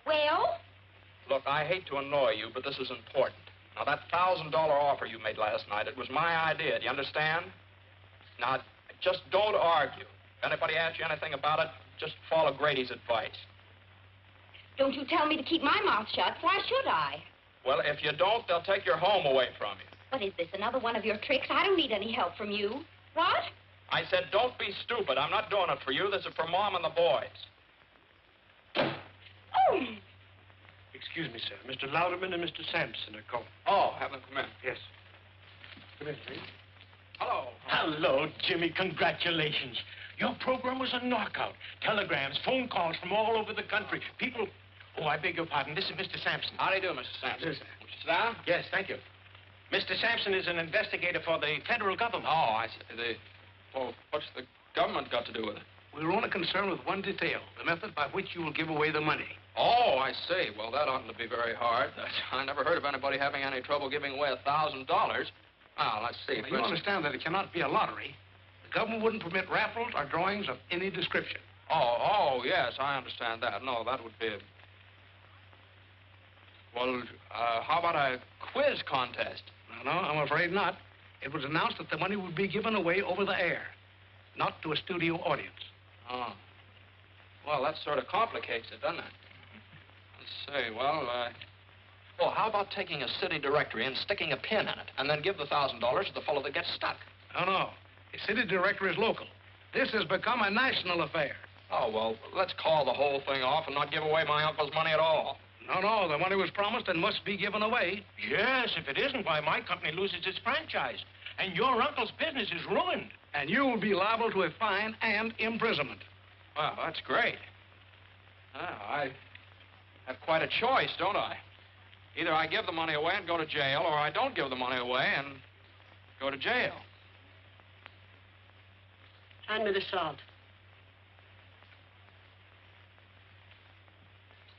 Well? Look, I hate to annoy you, but this is important. Now, that $1,000 offer you made last night, it was my idea. Do you understand? Now, just don't argue. If anybody asks you anything about it, just follow Grady's advice. Don't you tell me to keep my mouth shut. Why should I? Well, if you don't, they'll take your home away from you. What is this, another one of your tricks? I don't need any help from you. What? I said, don't be stupid. I'm not doing it for you. This is for Mom and the boys. Oh! Excuse me, sir. Mr. Louderman and Mr. Sampson are calling. Oh, have them come in. Yes. Come in, please. Hello. Hello, Jimmy. Congratulations. Your program was a knockout. Telegrams, phone calls from all over the country. People... Oh, I beg your pardon. This is Mr. Sampson. How do you do, Mr. Sampson? Yes. Won't you sit down? Yes, thank you. Mr. Sampson is an investigator for the federal government. Oh, I see. Well, what's the government got to do with it? We're only concerned with one detail, the method by which you will give away the money. Oh, I see. Well, that oughtn't to be very hard. I never heard of anybody having any trouble giving away $1,000. Now, let's see. Now, you understand that it cannot be a lottery. The government wouldn't permit raffles or drawings of any description. Oh, yes, I understand that. No, that would be... Well, how about a quiz contest? No, I'm afraid not. It was announced that the money would be given away over the air, not to a studio audience. Oh. Well, that sort of complicates it, doesn't it? Let's see. Well, how about taking a city directory and sticking a pin in it, and then give the $1,000 to the fellow that gets stuck? No. The city directory is local. This has become a national affair. Oh, well, let's call the whole thing off and not give away my uncle's money at all. No, the money was promised and must be given away. Yes, if it isn't, why, my company loses its franchise. And your uncle's business is ruined. And you will be liable to a fine and imprisonment. Well, that's great. I have quite a choice, don't I? Either I give the money away and go to jail, or I don't give the money away and go to jail. Hand me the salt.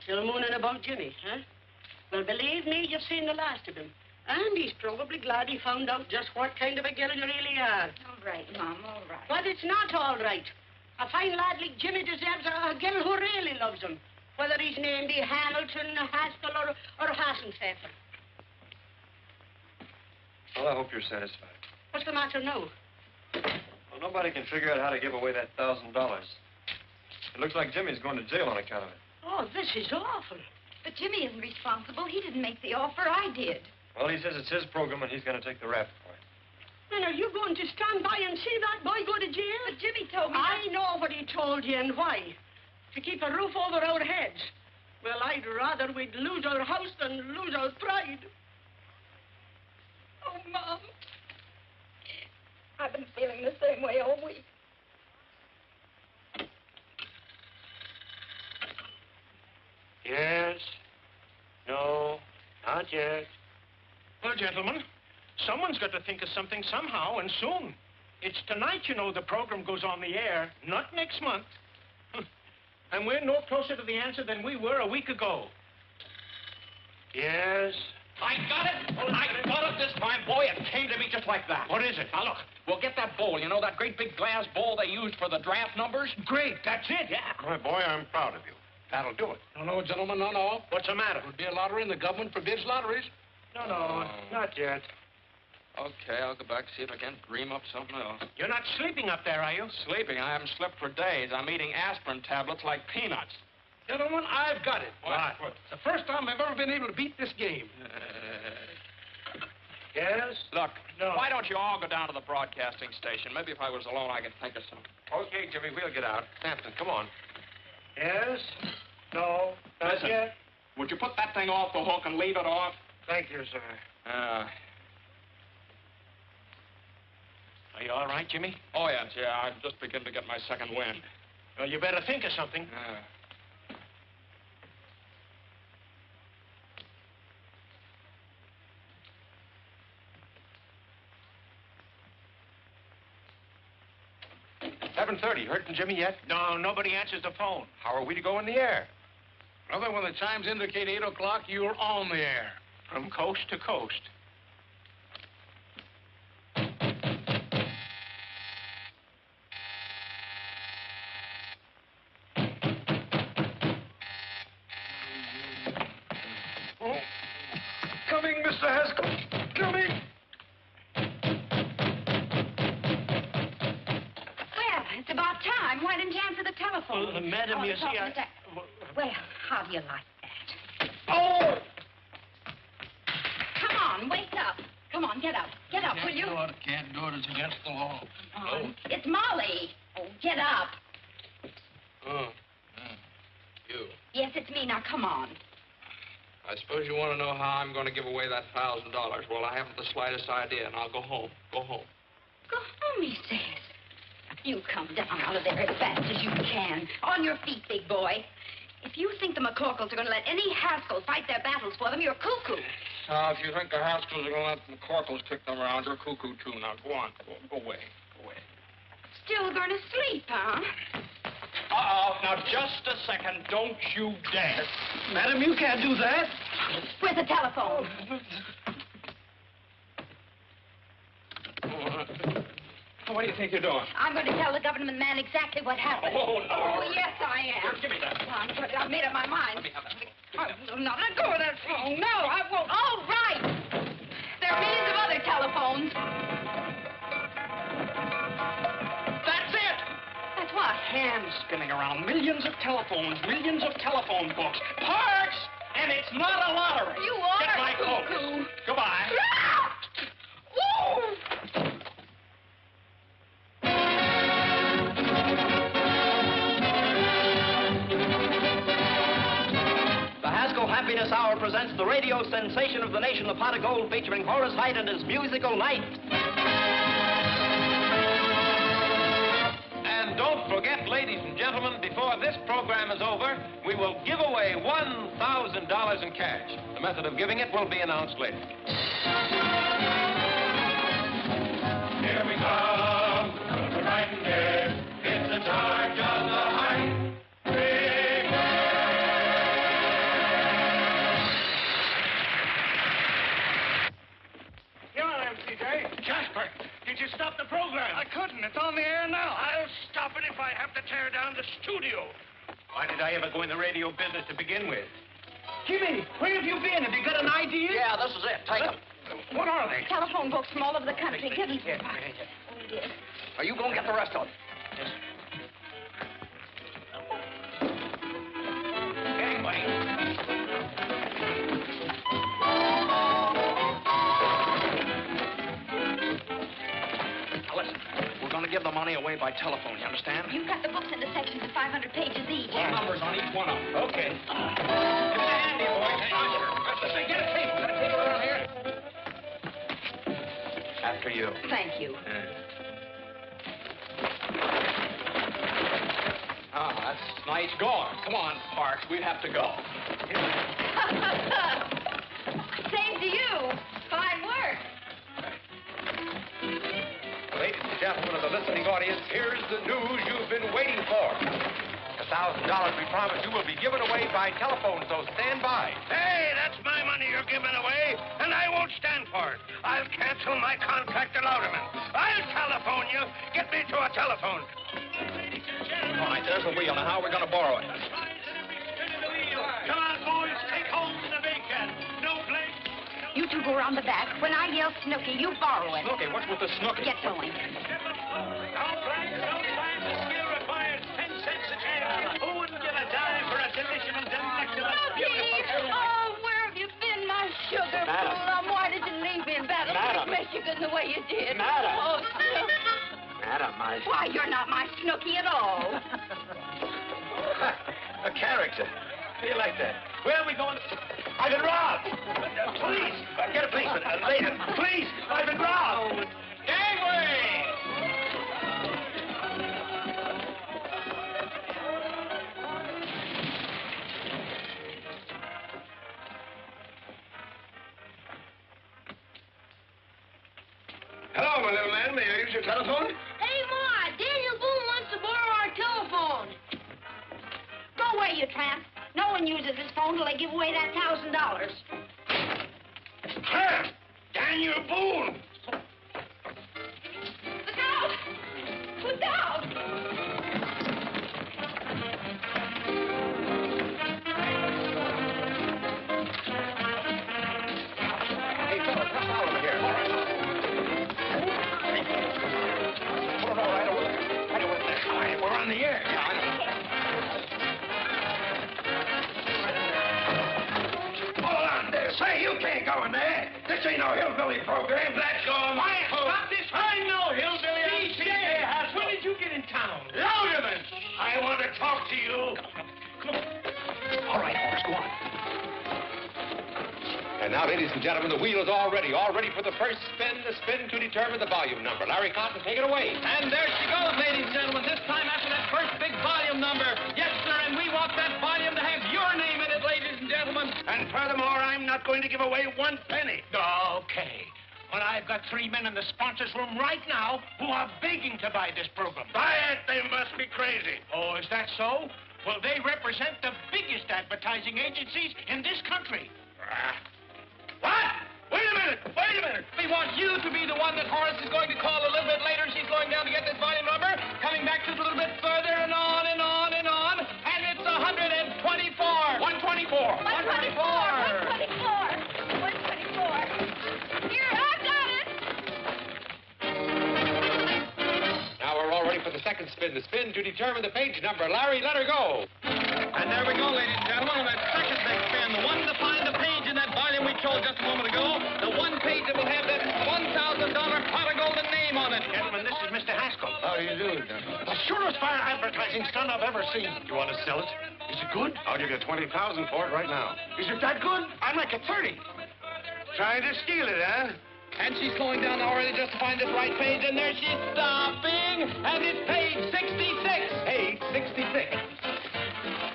Still mooning about Jimmy, huh? Well, believe me, you've seen the last of him. And he's probably glad he found out just what kind of a girl you really are. All right, Mom, all right. But it's not all right. A fine lad like Jimmy deserves a girl who really loves him, whether he's named Hamilton, Haskell, or Hassenpfeffer. Well, I hope you're satisfied. What's the matter now? Well, nobody can figure out how to give away that $1,000. It looks like Jimmy's going to jail on account of it. Oh, this is awful. But Jimmy isn't responsible. He didn't make the offer. I did. Well, he says it's his program and he's going to take the rap for it. Then are you going to stand by and see that boy go to jail? But Jimmy told me... I know what he told you and why. To keep a roof over our heads. Well, I'd rather we'd lose our house than lose our pride. Oh, Mom. I've been feeling the same way all week. Yes. No. Not yet. Well, gentlemen, someone's got to think of something somehow, and soon. It's tonight, you know, the program goes on the air, not next month. And we're no closer to the answer than we were a week ago. Yes. I got it. I got it this time, boy. It came to me just like that. What is it? Now, look. We'll get that bowl. You know, that great big glass bowl they used for the draft numbers? Great. That's it, yeah. My boy, I'm proud of you. That'll do it. No, gentlemen, no. What's the matter? It would be a lottery, and the government forbids lotteries. No, not yet. Okay, I'll go back and see if I can't dream up something else. You're not sleeping up there, are you? Sleeping? I haven't slept for days. I'm eating aspirin tablets like peanuts. Gentlemen, I've got it. What? The first time I've ever been able to beat this game. Yes? Look, why don't you all go down to the broadcasting station? Maybe if I was alone, I could think of something. Okay, Jimmy, we'll get out. Sampson, come on. Yes? No, not Listen, yet. would you put that thing off the hook and leave it off? Thank you, sir. Are you all right, Jimmy? Oh, yes, yeah. I'm just beginning to get my second wind. Well, you better think of something. $7:30. Heard from Jimmy yet? No, nobody answers the phone. How are we to go in the air? Brother, when the chimes indicate 8 o'clock, you're on the air. From coast to coast. Oh. Coming, Mr. Haskell. Coming. Well, it's about time. Why didn't you answer the telephone? Well, madam, you see, I... Well, how do you like that? Oh! Come on, wake up. Come on, get up. Get up, will you? Can't do it. It's against the law. Come on. It's Molly. Oh, get up. Oh. You. Yes, it's me. Now, come on. I suppose you want to know how I'm going to give away that $1,000. Well, I haven't the slightest idea, and I'll go home. Go home. Go home, he says. You come down out of there as fast as you can. On your feet, big boy. If you think the McCorkles are going to let any Haskell fight their battles for them, you're cuckoo. Now, if you think the Haskells are going to let the McCorkles kick them around, you're cuckoo, too. Now, go on. Go away. Go away. Still going to sleep, huh? Uh-oh. Now, just a second. Don't you dare. Madam, you can't do that. Where's the telephone? What do you think you're doing? I'm going to tell the government man exactly what happened. Oh, no. Oh, yes, I am. Here, give me that. I've made up my mind. Let me have that. I'm not let go of that phone. No, I won't. All right. There are millions of other telephones. That's it. That's what? Hands spinning around. Millions of telephones. Millions of telephone books. Parts! And it's not a lottery. You are Get my coat. cuckoo. Goodbye. Ooh! Happiness Hour presents the radio sensation of the nation, The Pot of Gold, featuring Horace Heidt and his musical night. And don't forget, ladies and gentlemen, before this program is over, we will give away $1,000 in cash. The method of giving it will be announced later. Here we come, the right and day. It's the charge of the Height. Jasper, did you stop the program? I couldn't. It's on the air now. I'll stop it if I have to tear down the studio. Why did I ever go in the radio business to begin with? Jimmy, where have you been? Have you got an idea? Yeah, this is it. Take them. What are they? Telephone books from all over the country. Give them here. Are you going to get the rest of them? Give the money away by telephone, you understand? You cut the books into sections of 500 pages each. Numbers on each one of them. Okay. you. Thank you. That's nice going. Come on, Parks. We have to go. Same to you. Fine work. Ladies and gentlemen of the listening audience, here's the news you've been waiting for. The $1,000 we promised you will be given away by telephone, so stand by. Hey, that's my money you're giving away, and I won't stand for it. I'll cancel my contract to Louderman. I'll telephone you. Get me to a telephone. All right, there's the wheel. Now, how are we going to borrow it? Come on, boys, take home the bacon. No blame. You two go around the back. When I yell Snooky, you borrow it. Snooky? What's with the Snooky? Get going. No blame, no time. The skill required 10 cents a can. Who wouldn't give a dime for a delicious, delectable, beautiful... Oh, where have you been, my sugar Madam. plum? Why did you leave me in Battle Madam. Creek, Michigan, the way you did? Madam. Oh, Madam, why, you're not my Snooky at all. A character. How do you like that? Where are we going? I've been robbed. Please, get a policeman. Later. Please, I've been robbed. Gangway! Hello, my little man. May I use your telephone? Hey, Ma, Daniel Boone wants to borrow our telephone. Go away, you tramp. No one uses this phone till they give away that $1,000. Huh? Daniel Boone. Look out! Look out! Hey, fellas, what's wrong over here? All right. Put it all right over there. Right over there. All right, we're on the air. Yeah, I know. Hold on there. Say, you can't go in there. This ain't no hillbilly program. Let's go. Quiet! Stop this! I'm no hillbilly. DJ, when did you get in town? Louderman, I want to talk to you. Come on. All right, Horace, go on. And now, ladies and gentlemen, the wheel is all ready for the first spin, the spin to determine the volume number. Larry Cotton, take it away. And there she goes, ladies and gentlemen, this time after that first big volume number. Yes, sir, and we want that volume to have your name in it, ladies and gentlemen. And furthermore, I'm not going to give away 1 penny. Okay. Well, I've got 3 men in the sponsors' room right now who are begging to buy this program. Buy it? They must be crazy. Oh, is that so? Well, they represent the biggest advertising agencies in this country. What? Wait a minute. We want you to be the one that Horace is going to call a little bit later. She's going down to get this volume number, coming back just a little bit further and on and on and on. And it's 124. 124. 124. Here, I've got it. Now we're all ready for the second spin, the spin to determine the page number. Larry, let her go. And there we go, ladies and gentlemen, that second big spin, the one to find the page in that volume we chose just a moment ago, the one page that will have that $1,000 pot of golden name on it. Gentlemen, this is Mr. Haskell. How do you do, gentlemen? The surest fire advertising stunt I've ever seen. You want to sell it? Is it good? I'll give you $20,000 for it right now. Is it that good? I'd like a 30. Trying to steal it, huh? And she's slowing down already just to find this right page, and there she's stopping, and it's page 66. Page 66.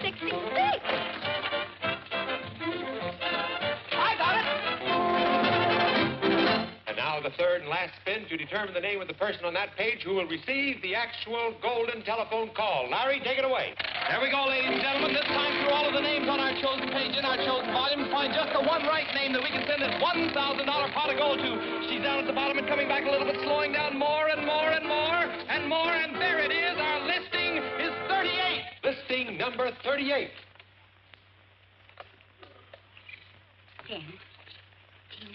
66. I got it. And now the third and last spin to determine the name of the person on that page who will receive the actual golden telephone call. Larry, take it away. There we go, ladies and gentlemen. This time through all of the names on our chosen page in our chosen volume to find just the one right name that we can send this $1,000 pot of gold to. She's down at the bottom and coming back a little bit, slowing down more and more and more and more, and there it is. Our listing is 38. Listing number 38. 10,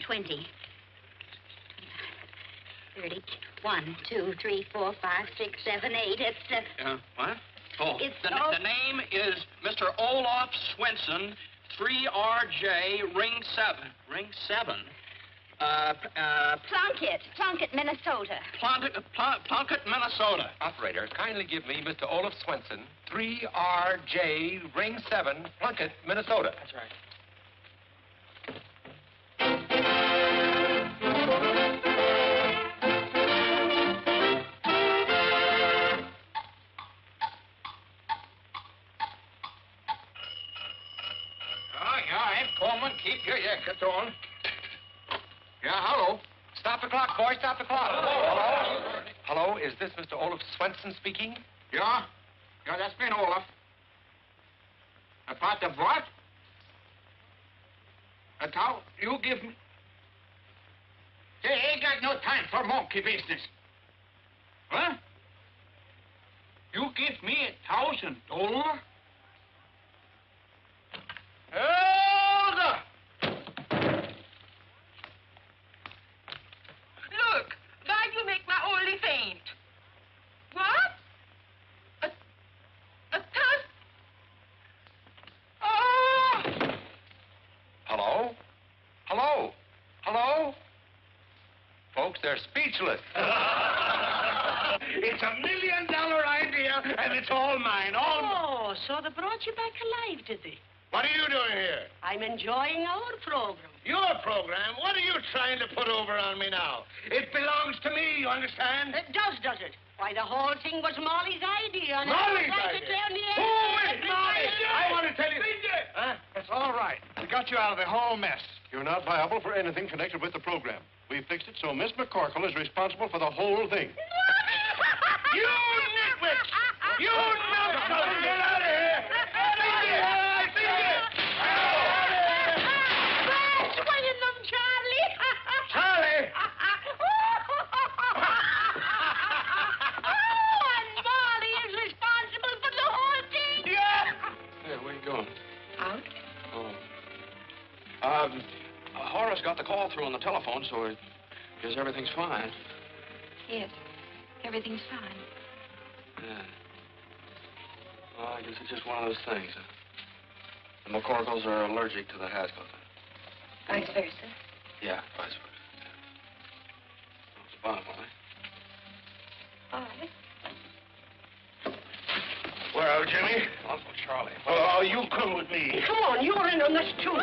20, 30, 1, 2, 3, 4, 5, 6, 7, 8. It's What? Oh, It's the all- name is Mr. Olaf Swenson, 3RJ, Ring 7. Ring 7? Plunkett, Minnesota. Plunkett, Minnesota. Operator, kindly give me Mr. Olaf Swenson, 3RJ, Ring 7, Plunkett, Minnesota. That's right. on, keep your jackets on. Yeah, hello. Stop the clock, boy. Stop the clock. Hello? Hello, is this Mr. Olaf Swenson speaking? Yeah? Yeah, that's me, Olaf. About the what? That's how you give me... They ain't got no time for monkey business. Huh? You give me $1,000? Hold up! Look, why you make my only faint? What? A tusk? Oh! Hello? Hello? Hello? Folks, they're speechless. It's $1 million idea, and it's all mine. All mine. Oh, so they brought you back alive, did they? What are you doing here? I'm enjoying our program. Your program? What are you trying to put over on me now? It belongs to me, you understand? It does it? Why, the whole thing was Molly's idea. And Molly's I was idea? to tell me Who is Molly? I want to tell you. Huh? That's all right. We got you out of the whole mess. You're not liable for anything connected with the program. We fixed it so Miss McCorkle is responsible for the whole thing. You nitwit! You numbskull! Get out of here! Swinging them, Charlie. Charlie! Oh, and Molly is responsible for the whole thing. Yeah! Hey, where you going? Out? Oh. Horace got the call through on the telephone, so I guess everything's fine. Yes, everything's fine. Yeah. Well, I guess it's just one of those things. The McCorkles are allergic to the Haskells. Vice versa. Yeah, vice versa. It's a bottom, All right. Well, Jimmy? Uncle Charlie. Oh, you come with me. Come on, you're in on this too.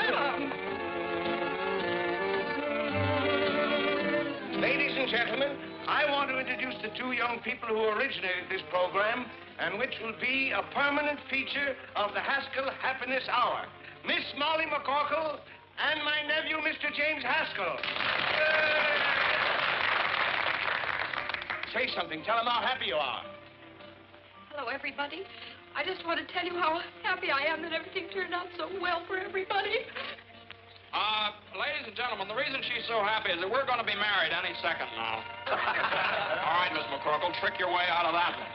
Ladies and gentlemen, I want to introduce the two young people who originated this program and which will be a permanent feature of the Haskell Happiness Hour. Miss Molly McCorkle and my nephew, Mr. James Haskell. Say something. Tell them how happy you are. Hello, everybody. I just want to tell you how happy I am that everything turned out so well for everybody. Ladies and gentlemen, the reason she's so happy is that we're going to be married any second now. All right, Miss McCorkle, trick your way out of that one.